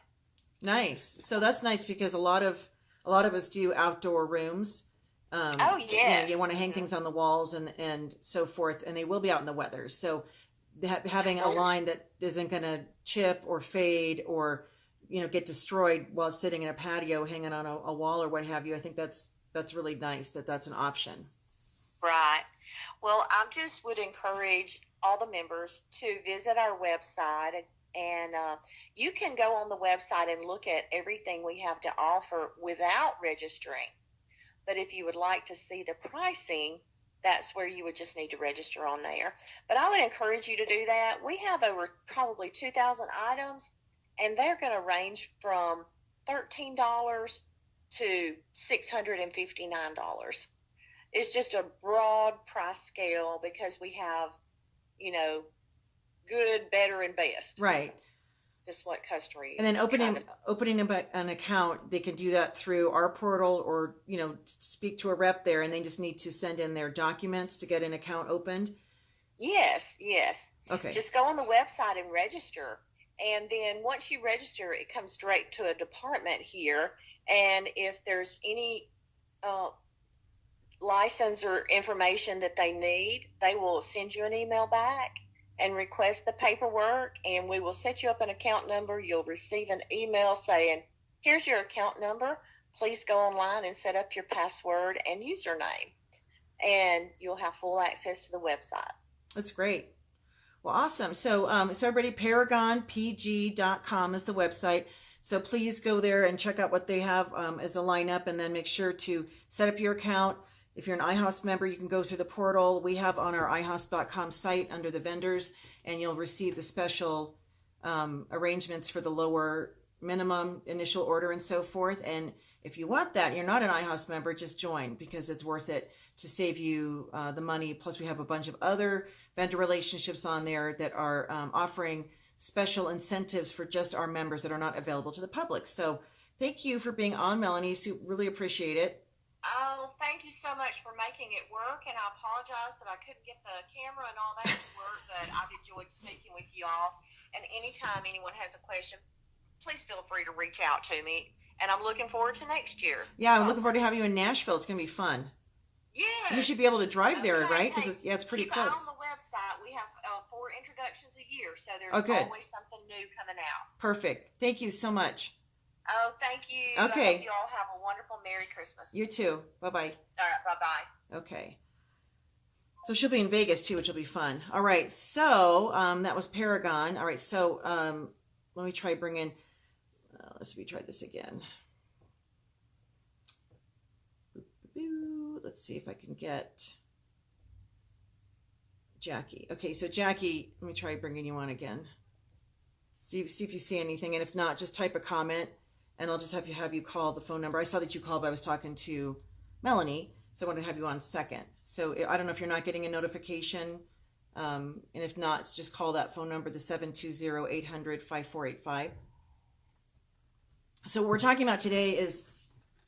Nice. So that's nice because a lot of us do outdoor rooms. You want to hang things on the walls and so forth, and they will be out in the weather. So having a line that isn't going to chip or fade or get destroyed while sitting in a patio hanging on a wall or what have you, I think that's really nice that's an option.
Right. Well, I just would encourage all the members to visit our website, and you can go on the website and look at everything we have to offer without registering. But if you would like to see the pricing, that's where you would just need to register on there. But I would encourage you to do that. We have over probably 2,000 items, and they're going to range from $13 to $659. It's just a broad price scale because we have, good, better, and best.
Right.
Just what customer you.
And then opening an account, they can do that through our portal or, speak to a rep there, and they just need to send in their documents to get an account opened.
Yes.
Okay.
Just go on the website and register. And then once you register, it comes straight to a department here. And if there's any license or information that they need, they will send you an email back and request the paperwork, and we will set you up an account number. You'll receive an email saying, here's your account number. Please go online and set up your password and username, and you'll have full access to the website.
That's great. Well, awesome. So everybody, ParagonPG.com is the website. So please go there and check out what they have as a lineup, and then make sure to set up your account. If you're an iHouse member, you can go through the portal we have on our iHouse.com site under the vendors, and you'll receive the special arrangements for the lower minimum initial order and so forth. And if you want that, you're not an iHouse member, just join because it's worth it to save you the money. Plus, we have a bunch of other vendor relationships on there that are offering special incentives for just our members that are not available to the public. So thank you for being on, Melanie. So really appreciate it.
Oh, thank you so much for making it work, and I apologize that I couldn't get the camera and all that to work, but I've enjoyed speaking with you all. And anytime anyone has a question, please feel free to reach out to me, and I'm looking forward to next year.
Yeah, I'm looking forward to having you in Nashville. It's going to be fun.
Yes.
You should be able to drive there,
Okay,
right?
hey,
Because it's pretty
keep
close.
an eye on the website. We have 4 introductions a year, so there's
good.
always something new coming out.
Perfect. Thank you so much.
Oh, thank you.
Okay.
I hope you all have a wonderful Merry Christmas.
You too. Bye-bye.
All right, bye-bye.
Okay. So she'll be in Vegas too, which will be fun. All right. So that was Paragon. All right. So let me try bringing. Let's try this again. Let's see if I can get Jackie. Okay. So Jackie, let me try bringing you on again. See if you see anything, and if not, just type a comment, and I'll just have you call the phone number. I saw that you called, but I was talking to Melanie. So I want to have you on second. So I don't know if you're not getting a notification. And if not, just call that phone number, the 720-800-5485. So what we're talking about today is,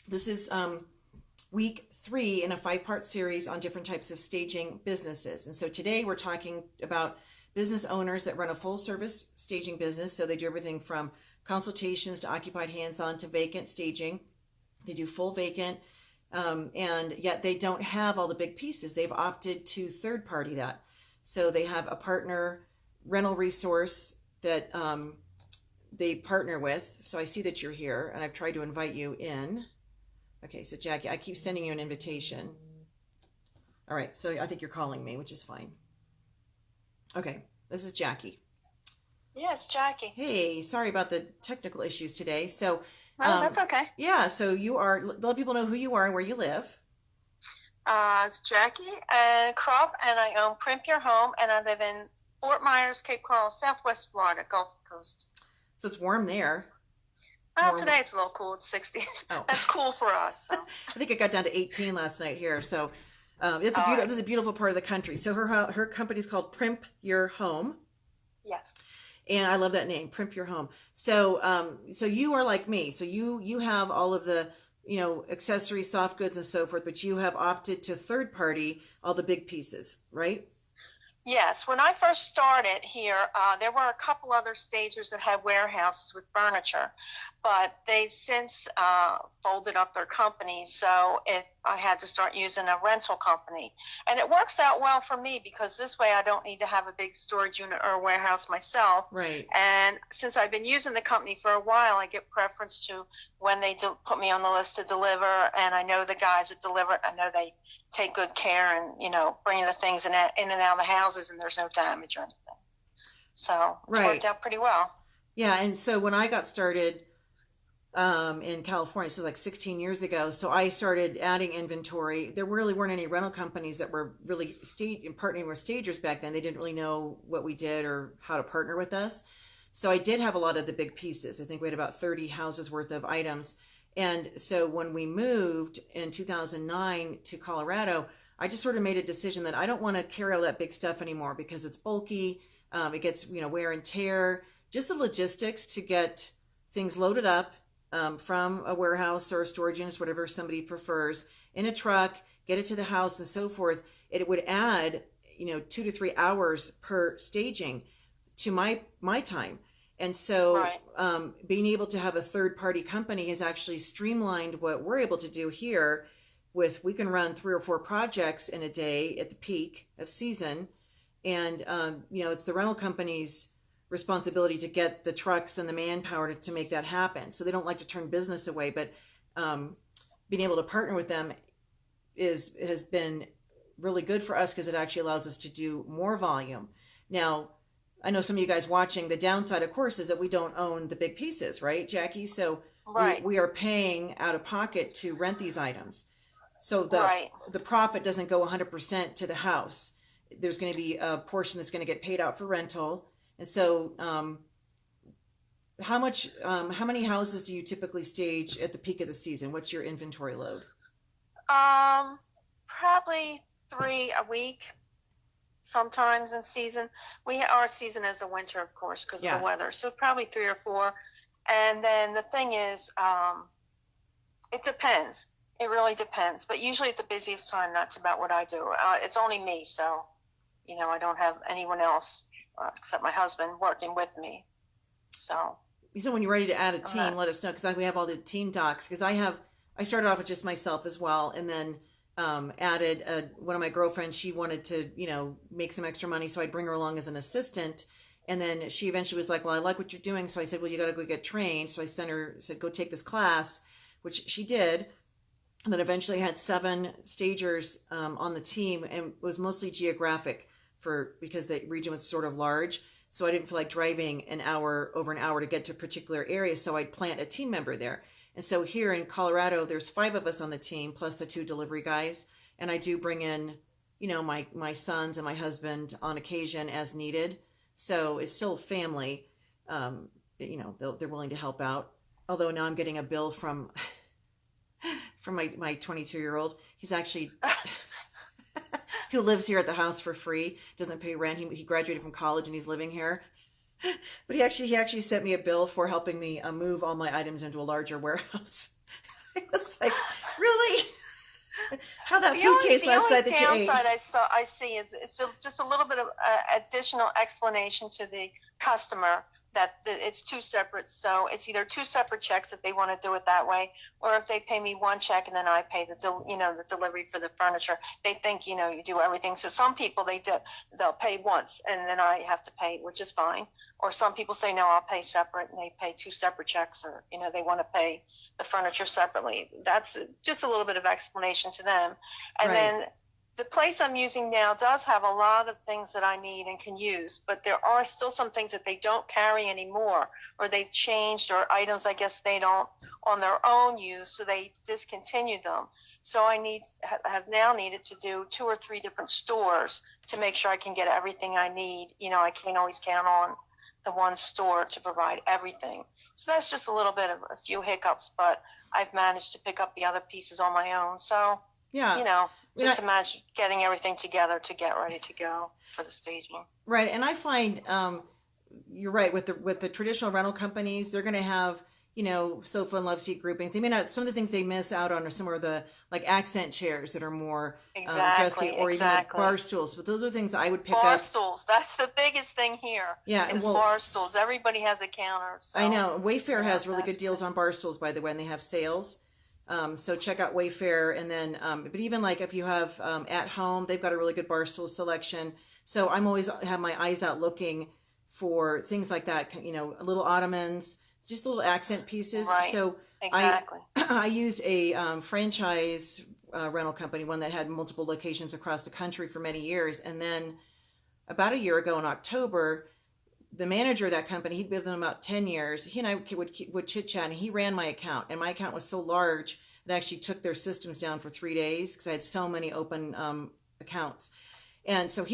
this is week 3 in a 5-part series on different types of staging businesses. And so today we're talking about business owners that run a full service staging business. So they do everything from consultations to occupied hands-on to vacant staging. They do full vacant. And yet they don't have all the big pieces. They've opted to third party that. So they have a partner rental resource that they partner with. So I see that you're here, and I've tried to invite you in. Okay, so Jackie, I keep sending you an invitation. All right, so I think you're calling me, which is fine. Okay, this is Jackie.
Yes, Jackie.
Hey, sorry about the technical issues today. So
that's okay.
Yeah, so you are, let people know who you are and where you live.
It's Jackie Croft, and I own Primp Your Home, and I live in Fort Myers, Cape Coral, Southwest Florida, Gulf Coast.
So it's warm there.
Well, today it's a little cool. It's 60s.
Oh.
That's cool for us. So.
I think it got down to 18 last night here. So it's a beautiful, This is a beautiful part of the country. So her company's called Primp Your Home.
Yes.
And I love that name, Primp Your Home. So so you are like me. So you have all of the, accessories, soft goods, and so forth, but you have opted to third party all the big pieces, right?
Yes. When I first started here, there were a couple other stagers that had warehouses with furniture, but they've since folded up their companies. So I had to start using a rental company. And it works out well for me because this way I don't need to have a big storage unit or a warehouse myself.
Right.
And since I've been using the company for a while, I get preference to when they put me on the list to deliver. And I know the guys that deliver it. I know they take good care and, bring the things in and out of the houses, and there's no damage or anything. So it's worked out pretty well.
Yeah. And so when I got started in California, so like 16 years ago, so I started adding inventory. There really weren't any rental companies that were really partnering with stagers back then. They didn't really know what we did or how to partner with us. So I did have a lot of the big pieces. I think we had about 30 houses worth of items. And so when we moved in 2009 to Colorado, I just sort of made a decision that I don't want to carry all that big stuff anymore because it's bulky. It gets, wear and tear, just the logistics to get things loaded up from a warehouse or a storage unit, whatever somebody prefers, in a truck, get it to the house and so forth. It would add, 2 to 3 hours per staging to my time. And so being able to have a third party company has actually streamlined what we're able to do here we can run 3 or 4 projects in a day at the peak of season. And, it's the rental company's responsibility to get the trucks and the manpower to make that happen. So they don't like to turn business away, but being able to partner with them has been really good for us because it actually allows us to do more volume. Now, I know some of you guys watching, the downside, of course, is that we don't own the big pieces, right, Jackie? So we are paying out of pocket to rent these items. So the profit doesn't go 100% to the house. There's going to be a portion that's going to get paid out for rental. And so how many houses do you typically stage at the peak of the season? What's your inventory load?
Probably 3 a week. Sometimes in season, our season is the winter, of course, because of the weather. So probably 3 or 4. And then the thing is, it depends. It really depends. But usually at the busiest time, that's about what I do. It's only me, so, I don't have anyone else except my husband working with me. So
when you're ready to add a team, let us know, because we have all the team docs. Because I started off with just myself as well, and then added one of my girlfriends. She wanted to, make some extra money, so I'd bring her along as an assistant. And then she eventually was like, well, I like what you're doing. So I said, well, you got to go get trained. So I said, go take this class, which she did. And then eventually I had 7 stagers on the team, and it was mostly geographic because the region was sort of large. So I didn't feel like driving over an hour to get to a particular area. So I'd plant a team member there. And so here in Colorado, there's 5 of us on the team, plus the 2 delivery guys. And I do bring in, my sons and my husband on occasion as needed. So it's still family. They're willing to help out. Although now I'm getting a bill from my 22-year-old. He's actually who lives here at the house for free, doesn't pay rent. He graduated from college and he's living here. But he actually sent me a bill for helping me move all my items into a larger warehouse. I was like, really? How that food tastes last night that you ate?
The only downside I see is it's just a little bit of additional explanation to the customer that it's 2 separate. So it's either 2 separate checks if they want to do it that way, or if they pay me 1 check and then I pay the delivery for the furniture. They think you do everything. So some people they'll pay once and then I have to pay, which is fine. Or some people say no, I'll pay separate, and they pay 2 separate checks, or they want to pay the furniture separately. That's just a little bit of explanation to them. And then the place I'm using now does have a lot of things that I need and can use, but there are still some things that they don't carry anymore, or they've changed, or items I guess they don't on their own use, so they discontinued them. So I have now needed to do 2 or 3 different stores to make sure I can get everything I need. I can't always count on the one store to provide everything. So that's just a little bit of a few hiccups, but I've managed to pick up the other pieces on my own. So, imagine getting everything together to get ready to go for the staging. Right.
And I find you're right with the traditional rental companies, they're going to have, sofa and love seat groupings. They may not, some of the things they miss out on are some of the like accent chairs that are more dressy, or even like bar stools. But those are things I would pick up.
Bar stools. That's the biggest thing here.
Yeah.
Is bar stools. Everybody has a counter. So.
I know. Wayfair has really good deals on bar stools, by the way, and they have sales. So check out Wayfair. And then, but even like if you have at home, they've got a really good bar stool selection. So I'm always have my eyes out looking for things like that, little ottomans, just little accent pieces.
Right.
So
exactly.
I used a franchise rental company, one that had multiple locations across the country for many years. And then about a year ago in October, the manager of that company, he'd been with them about 10 years. He and I would chit chat, and he ran my account. And my account was so large, it actually took their systems down for 3 days because I had so many open accounts. And so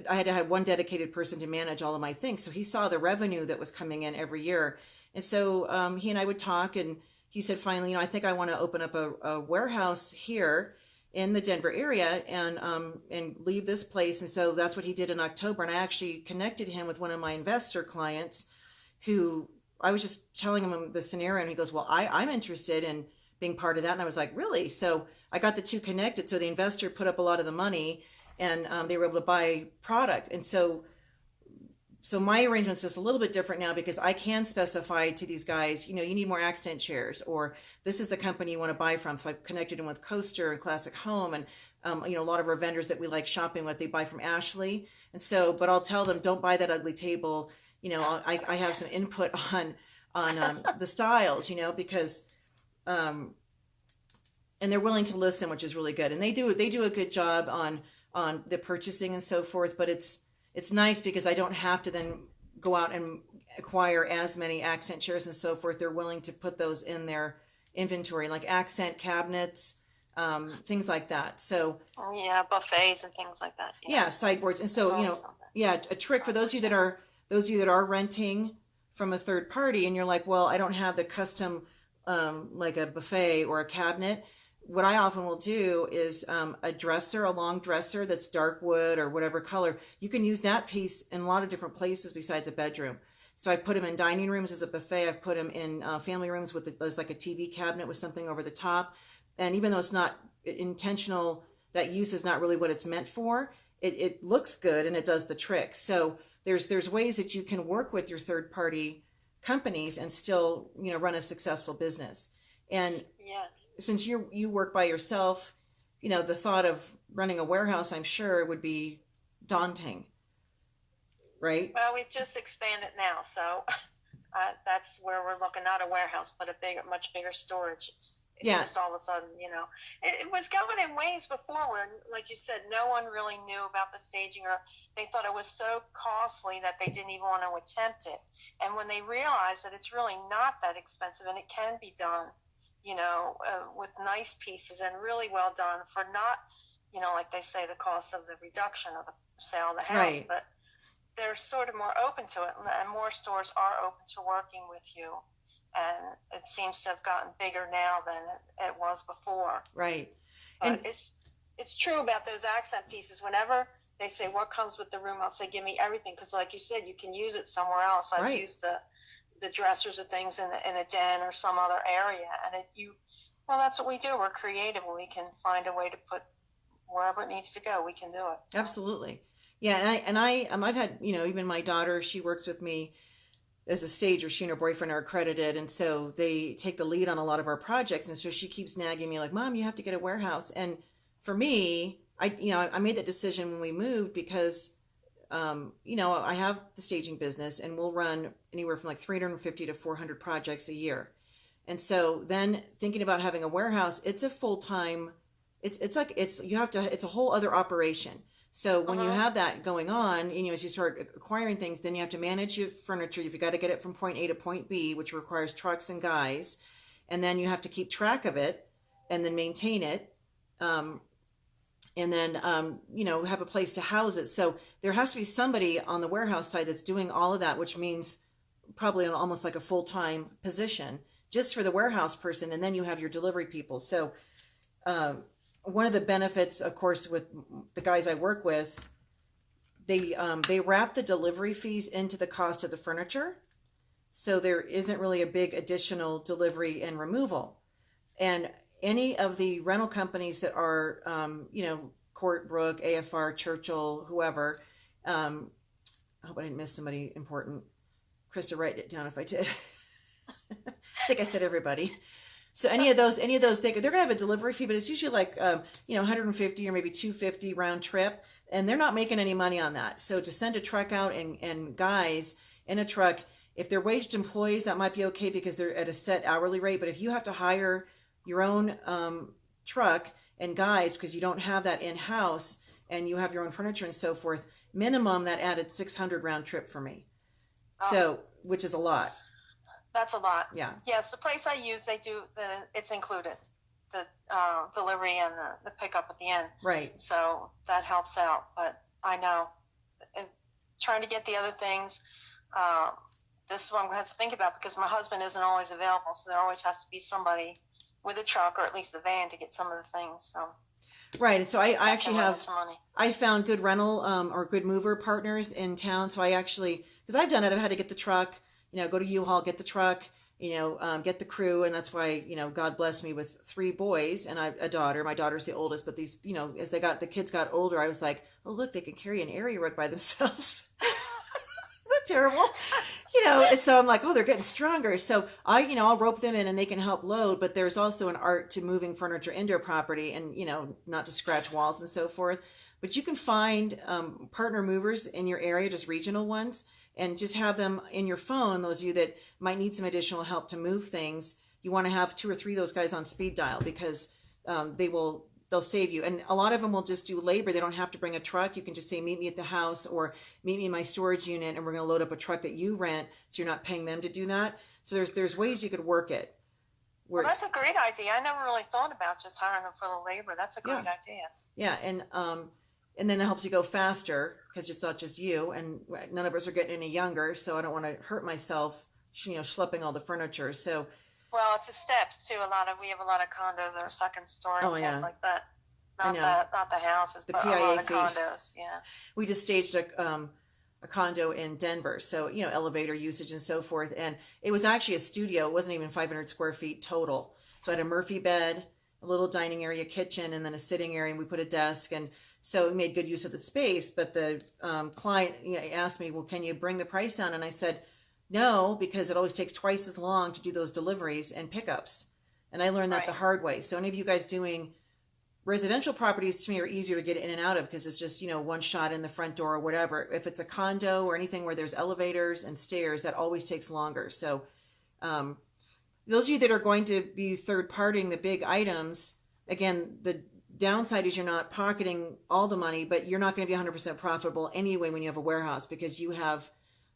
I had to have one dedicated person to manage all of my things. So he saw the revenue that was coming in every year. And so he and I would talk, and he said, finally, I think I want to open up a warehouse here in the Denver area and leave this place. And so that's what he did in October. And I actually connected him with one of my investor clients who I was just telling him the scenario, and he goes, well, I'm interested in being part of that. And I was like, really? So I got the 2 connected. So the investor put up a lot of the money, and they were able to buy product. And so my arrangement's just a little bit different now, because I can specify to these guys, you need more accent chairs, or this is the company you want to buy from. So I've connected them with Coaster and Classic Home, and a lot of our vendors that we like shopping with, they buy from Ashley. And so, but I'll tell them, don't buy that ugly table. I have some input on the styles, because and they're willing to listen, which is really good. And they do a good job on the purchasing and so forth. But it's nice because I don't have to then go out and acquire as many accent chairs and so forth. They're willing to put those in their inventory, like accent cabinets, things like that. So
buffets and things like that.
Yeah, sideboards. And so, a trick for those of you that are renting from a third party, and you're like, well, I don't have the custom like a buffet or a cabinet. What I often will do is a long dresser that's dark wood or whatever color. You can use that piece in a lot of different places besides a bedroom. So I put them in dining rooms as a buffet. I've put them in family rooms there's like a TV cabinet with something over the top. And even though it's not intentional, that use is not really what it's meant for, it looks good and it does the trick. So there's ways that you can work with your third party companies and still run a successful business. And
yes,
since you work by yourself, the thought of running a warehouse, I'm sure, would be daunting, right?
Well, we've just expanded now, so that's where we're looking, not a warehouse, but a much bigger storage. It's
Yeah.
just all of a sudden, it was going in ways before where, like you said, no one really knew about the staging, or they thought it was so costly that they didn't even want to attempt it. And when they realized that it's really not that expensive and it can be done, with nice pieces and really well done for not, like they say, the cost of the reduction of the sale of the house,
Right.
but they're sort of more open to it, and more stores are open to working with you. And it seems to have gotten bigger now than it was before.
Right.
But
And
it's true about those accent pieces. Whenever they say what comes with the room, I'll say give me everything, because like you said, you can use it somewhere else. I've
Right.
used the dressers or things in a den or some other area, and well, that's what we do. We're creative. We can find a way to put wherever it needs to go. We can do it. So.
absolutely. Yeah, I've had, even my daughter, she works with me as a stager. She and her boyfriend are accredited, and so they take the lead on a lot of our projects. And so she keeps nagging me like, "Mom, you have to get a warehouse." And for me, I made that decision when we moved because, I have the staging business, and we'll run anywhere from like 350 to 400 projects a year. And so then thinking about having a warehouse, it's a full-time. It's a whole other operation. So when you have that going on, as you start acquiring things, then you have to manage your furniture. You've got to get it from point A to point B, which requires trucks and guys. And then you have to keep track of it and then maintain it. And then, have a place to house it. So there has to be somebody on the warehouse side that's doing all of that, which means probably almost like a full-time position just for the warehouse person. And then you have your delivery people. So, one of the benefits, of course, with the guys I work with, they wrap the delivery fees into the cost of the furniture. So there isn't really a big additional delivery and removal. And any of the rental companies that are, Court, Brook, AFR, Churchill, whoever, I hope I didn't miss somebody important. Krista, write it down if I did. I think I said everybody. So any of those, they're going to have a delivery fee, but it's usually like, 150 or maybe 250 round trip, and they're not making any money on that. So to send a truck out and guys in a truck, if they're waged employees, that might be okay because they're at a set hourly rate. But if you have to hire your own truck and guys because you don't have that in house and you have your own furniture and so forth, minimum that added 600 round trip for me. So, which is a lot.
That's a lot.
Yeah.
Yes, the place I use, they do it's included, the delivery and the pickup at the end.
Right.
So that helps out. But I know, trying to get the other things, this is what I'm going to have to think about because my husband isn't always available. So there always has to be somebody with a truck or at least a van to get some of the things. So.
Right. And so I actually
money.
I found good rental or good mover partners in town. So I actually, because I've done it, I've had to get the truck, go to U-Haul, get the truck, get the crew. And that's why, God bless me with 3 boys and a daughter. My daughter's the oldest, but these, as the kids got older, I was like, oh, look, they can carry an area rug by themselves. Is that terrible? So I'm like, oh, they're getting stronger. So I'll rope them in and they can help load, but there's also an art to moving furniture into a property and, not to scratch walls and so forth. But you can find partner movers in your area, just regional ones, and just have them in your phone. Those of you that might need some additional help to move things, you want to have 2 or 3 of those guys on speed dial because they'll save you. And a lot of them will just do labor. They don't have to bring a truck. You can just say, meet me at the house or meet me in my storage unit. And we're going to load up a truck that you rent. So you're not paying them to do that. So there's ways you could work it.
Well, that's a great idea. I never really thought about just hiring them for the labor. That's a great idea.
Yeah. And then it helps you go faster because it's not just you and none of us are getting any younger. So I don't want to hurt myself, schlepping all the furniture. So,
well, it's the steps too. We have a lot of condos that are second story and things like that. Not the houses, but a lot of condos. Yeah.
We just staged a condo in Denver, so elevator usage and so forth. And it was actually a studio. It wasn't even 500 square feet total. So I had a Murphy bed, a little dining area, kitchen, and then a sitting area. And we put a desk, and so we made good use of the space. But the client asked me, "Well, can you bring the price down?" And I said, no, because it always takes twice as long to do those deliveries and pickups. And I learned that the hard way. So any of you guys doing residential properties to me are easier to get in and out of because it's just, one shot in the front door or whatever. If it's a condo or anything where there's elevators and stairs, that always takes longer. So those of you that are going to be third partying the big items, again, the downside is you're not pocketing all the money, but you're not going to be 100% profitable anyway when you have a warehouse, because you have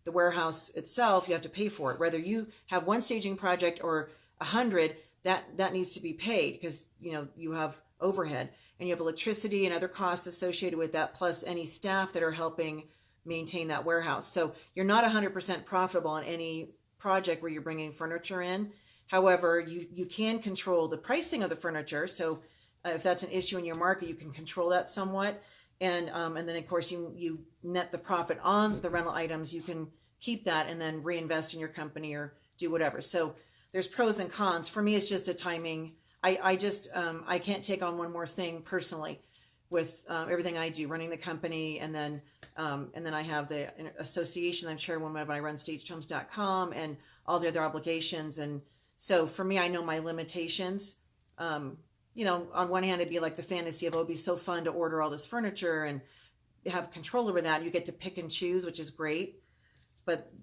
the warehouse itself, you have to pay for it. Whether you have one staging project or 100, that needs to be paid because, you have overhead and you have electricity and other costs associated with that, plus any staff that are helping maintain that warehouse. So you're not 100% profitable on any project where you're bringing furniture in. However, you can control the pricing of the furniture. So if that's an issue in your market, you can control that somewhat. And then, of course, you net the profit on the rental items. You can keep that and then reinvest in your company or do whatever. So there's pros and cons. For me, it's just a timing. I can't take on one more thing personally with everything I do, running the company. And then I have the association I'm chairwoman of. I run stagedhomes.com and all the other obligations. And so for me, I know my limitations. On one hand, it'd be like the fantasy of, it'd be so fun to order all this furniture and have control over that. You get to pick and choose, which is great. But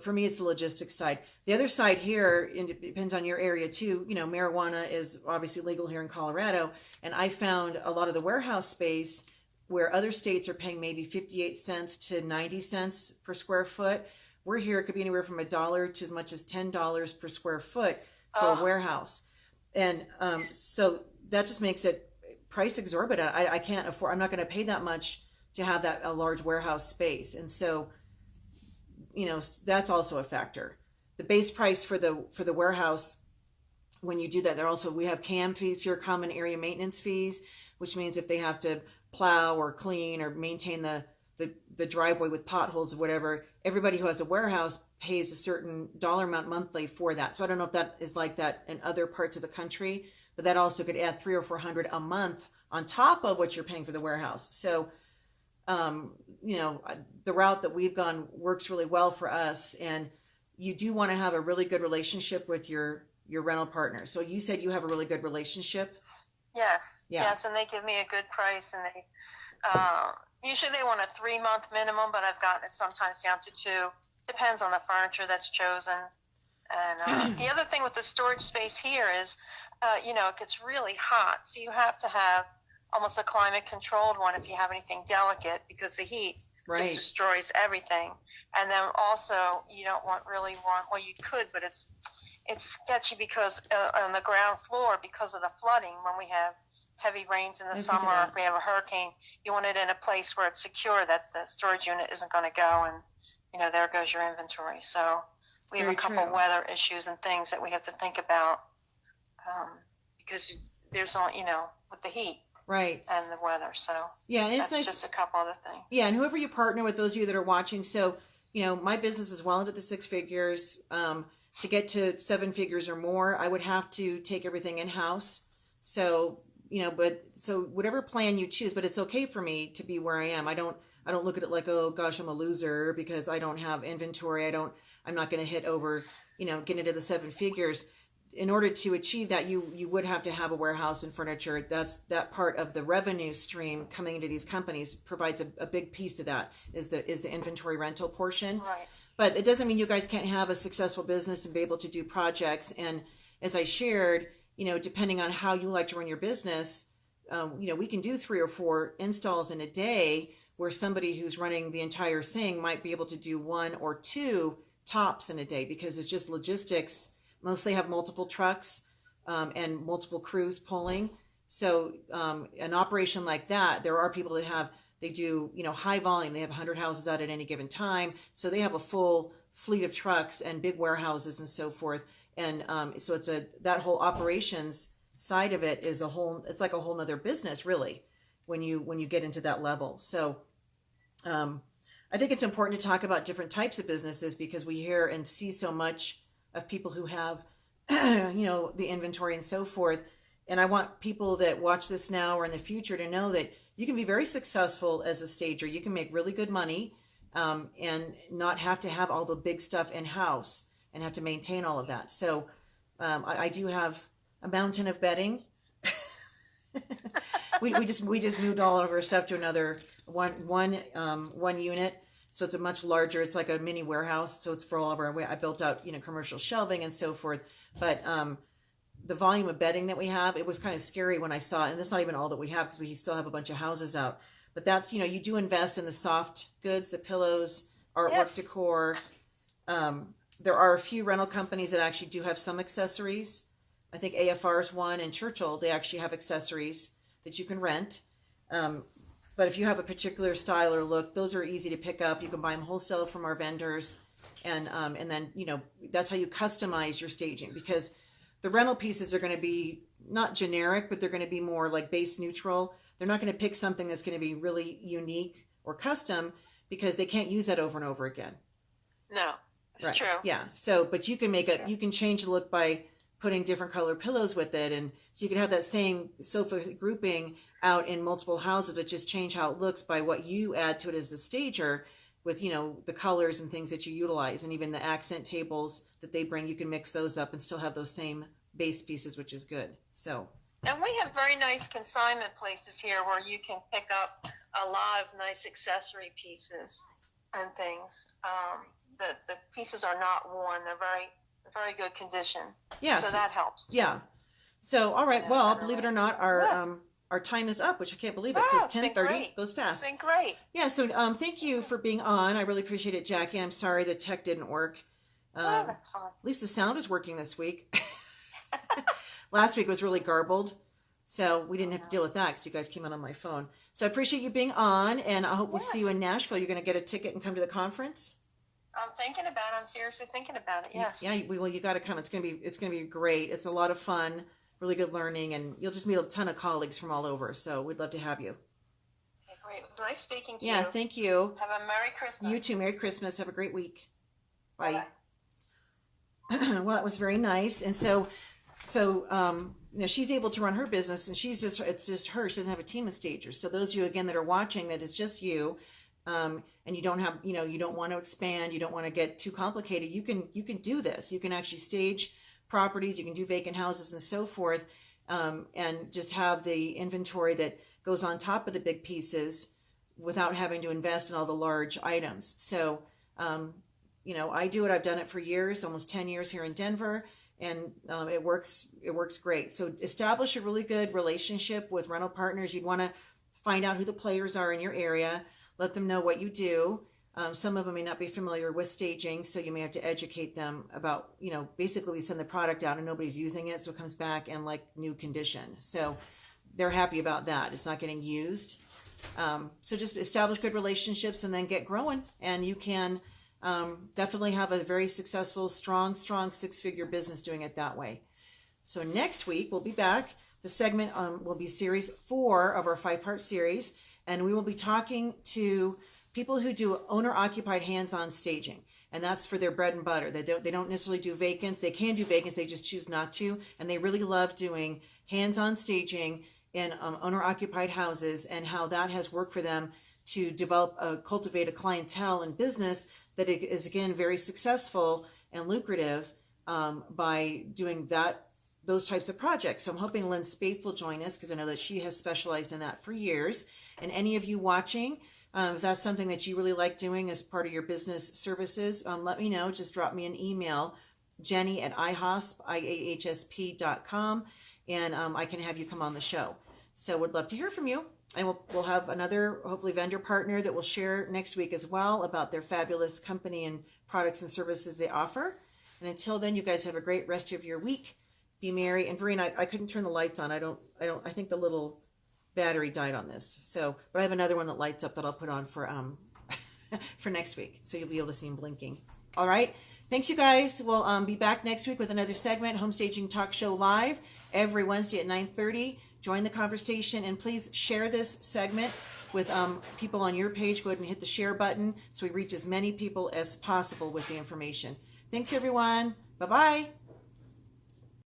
for me, it's the logistics side. The other side here, and it depends on your area too. Marijuana is obviously legal here in Colorado. And I found a lot of the warehouse space where other states are paying maybe 58 cents to 90 cents per square foot. We're here, it could be anywhere from $1 to as much as $10 per square foot for a warehouse. And so that just makes it price exorbitant. I can't afford, I'm not going to pay that much to have a large warehouse space. And so, that's also a factor. The base price for the warehouse, when you do that, we have CAM fees here, common area maintenance fees, which means if they have to plow or clean or maintain the driveway with potholes or whatever, everybody who has a warehouse pays a certain dollar amount monthly for that. So I don't know if that is like that in other parts of the country, but that also could add $300 or $400 a month on top of what you're paying for the warehouse. So, the route that we've gone works really well for us. And you do want to have a really good relationship with your rental partner. So you said you have a really good relationship.
Yes.
Yeah.
Yes. And they give me a good price, and they, usually they want a 3-month minimum, but I've gotten it sometimes down to 2. Depends on the furniture that's chosen. And the other thing with the storage space here is, it gets really hot. So you have to have almost a climate controlled one if you have anything delicate, because the heat just destroys everything. And then also you don't really want, well, you could, but it's sketchy because on the ground floor, because of the flooding, when we have heavy rains in the summer, or if we have a hurricane, you want it in a place where it's secure, that the storage unit isn't going to go, and there goes your inventory. So we have a couple weather issues and things that we have to think about, because there's with the heat.
Right.
And the weather. So
yeah, and it's
that's just a couple other things.
Yeah, and whoever you partner with, those of you that are watching, so my business is well into the 6 figures. To get to 7 figures or more, I would have to take everything in house. So so whatever plan you choose, but it's okay for me to be where I am. I don't look at it like, oh gosh, I'm a loser because I don't have inventory. I'm not going to hit over, get into the 7 figures. In order to achieve that, you would have to have a warehouse and furniture. That part of the revenue stream coming into these companies provides a big piece of that is the inventory rental portion.
Right.
But it doesn't mean you guys can't have a successful business and be able to do projects. And as I shared, depending on how you like to run your business, we can do 3 or 4 installs in a day, where somebody who's running the entire thing might be able to do 1 or 2 tops in a day, because it's just logistics. Unless they have multiple trucks and multiple crews pulling. So an operation like that, there are people that they do high volume. They have 100 houses out at any given time. So they have a full fleet of trucks and big warehouses and so forth. And so it's that whole operations side of it is it's like a whole nother business, really, when you get into that level. So I think it's important to talk about different types of businesses, because we hear and see so much of people who have, the inventory and so forth. And I want people that watch this now or in the future to know that you can be very successful as a stager. You can make really good money and not have to have all the big stuff in-house and have to maintain all of that. So I do have a mountain of bedding. we just moved all of our stuff to another one unit. So it's a much larger, it's like a mini warehouse. So it's for all of our, I built out, commercial shelving and so forth. But the volume of bedding that we have, it was kind of scary when I saw it. And that's not even all that we have, because we still have a bunch of houses out. But that's, you do invest in the soft goods, the pillows, artwork, decor. There are a few rental companies that actually do have some accessories. I think AFR's one, and Churchill, they actually have accessories that you can rent. But if you have a particular style or look, those are easy to pick up. You can buy them wholesale from our vendors. And then, that's how you customize your staging, because the rental pieces are going to be not generic, but they're going to be more like base neutral. They're not going to pick something that's going to be really unique or custom, because they can't use that over and over again.
No, it's true.
Yeah. So, but you can you can change the look by putting different color pillows with it. And so you can have that same sofa grouping out in multiple houses, but just change how it looks by what you add to it as the stager, with, the colors and things that you utilize. And even the accent tables that they bring, you can mix those up and still have those same base pieces, which is good. So.
And we have very nice consignment places here where you can pick up a lot of nice accessory pieces and things. The pieces are not worn. They're very good condition.
Yeah.
So that helps too.
Yeah. So, all right. Well, believe it or not, our time is up, which I can't believe it. So it's 10:30. Goes fast.
It's been great.
Yeah. So thank you for being on. I really appreciate it, Jackie. I'm sorry the tech didn't work.
That's fine.
At least the sound is working this week. Last week was really garbled, so we didn't have to deal with that because you guys came on my phone. So I appreciate you being on, and I hope we'll see you in Nashville. You're going to get a ticket and come to the conference.
I'm thinking about it. I'm seriously thinking about it. Yes.
Yeah. Well, you got to come. It's going to be great. It's a lot of fun, really good learning, and you'll just meet a ton of colleagues from all over. So we'd love to have you.
Okay, great. It was nice speaking to you.
Yeah. Thank you.
Have a Merry Christmas.
You too. Merry Christmas. Have a great week. Bye.
Bye-bye.
Well, that was very nice. And so she's able to run her business, and it's just her. She doesn't have a team of stagers. So those of you, again, that are watching, that it's just you, and you don't have, you don't want to expand, you don't want to get too complicated. You can do this. You can actually stage properties. You can do vacant houses and so forth, and just have the inventory that goes on top of the big pieces without having to invest in all the large items. So, I do it. I've done it for years, almost 10 years here in Denver. And it works great. So establish a really good relationship with rental partners. You'd want to find out who the players are in your area. Let them know what you do. Some of them may not be familiar with staging, so you may have to educate them about, basically we send the product out and nobody's using it, so it comes back in like new condition. So they're happy about that. It's not getting used. So just establish good relationships and then get growing, and you can definitely have a very successful, strong six-figure business doing it that way. So next week we'll be back. The segment will be series 4 of our 5-part series, and we will be talking to people who do owner-occupied hands-on staging, and that's for their bread and butter. They don't necessarily do vacants. They can do vacants. They just choose not to, and they really love doing hands-on staging in owner-occupied houses, and how that has worked for them to cultivate a clientele and business that is, again, very successful and lucrative by doing those types of projects. So I'm hoping Lynn Spaeth will join us, because I know that she has specialized in that for years. And any of you watching, if that's something that you really like doing as part of your business services, let me know. Just drop me an email, jenny@ihosp.com, and I can have you come on the show. So would love to hear from you. And we'll have another, hopefully, vendor partner that will share next week as well about their fabulous company and products and services they offer. And until then, you guys have a great rest of your week. Be merry. And Verena, I couldn't turn the lights on. I think the little battery died on this. So, but I have another one that lights up that I'll put on for for next week. So you'll be able to see them blinking. All right. Thanks, you guys. We'll be back next week with another segment, Home Staging Talk Show Live, every Wednesday at 9:30. Join the conversation, and please share this segment with people on your page. Go ahead and hit the share button so we reach as many people as possible with the information. Thanks, everyone. Bye-bye.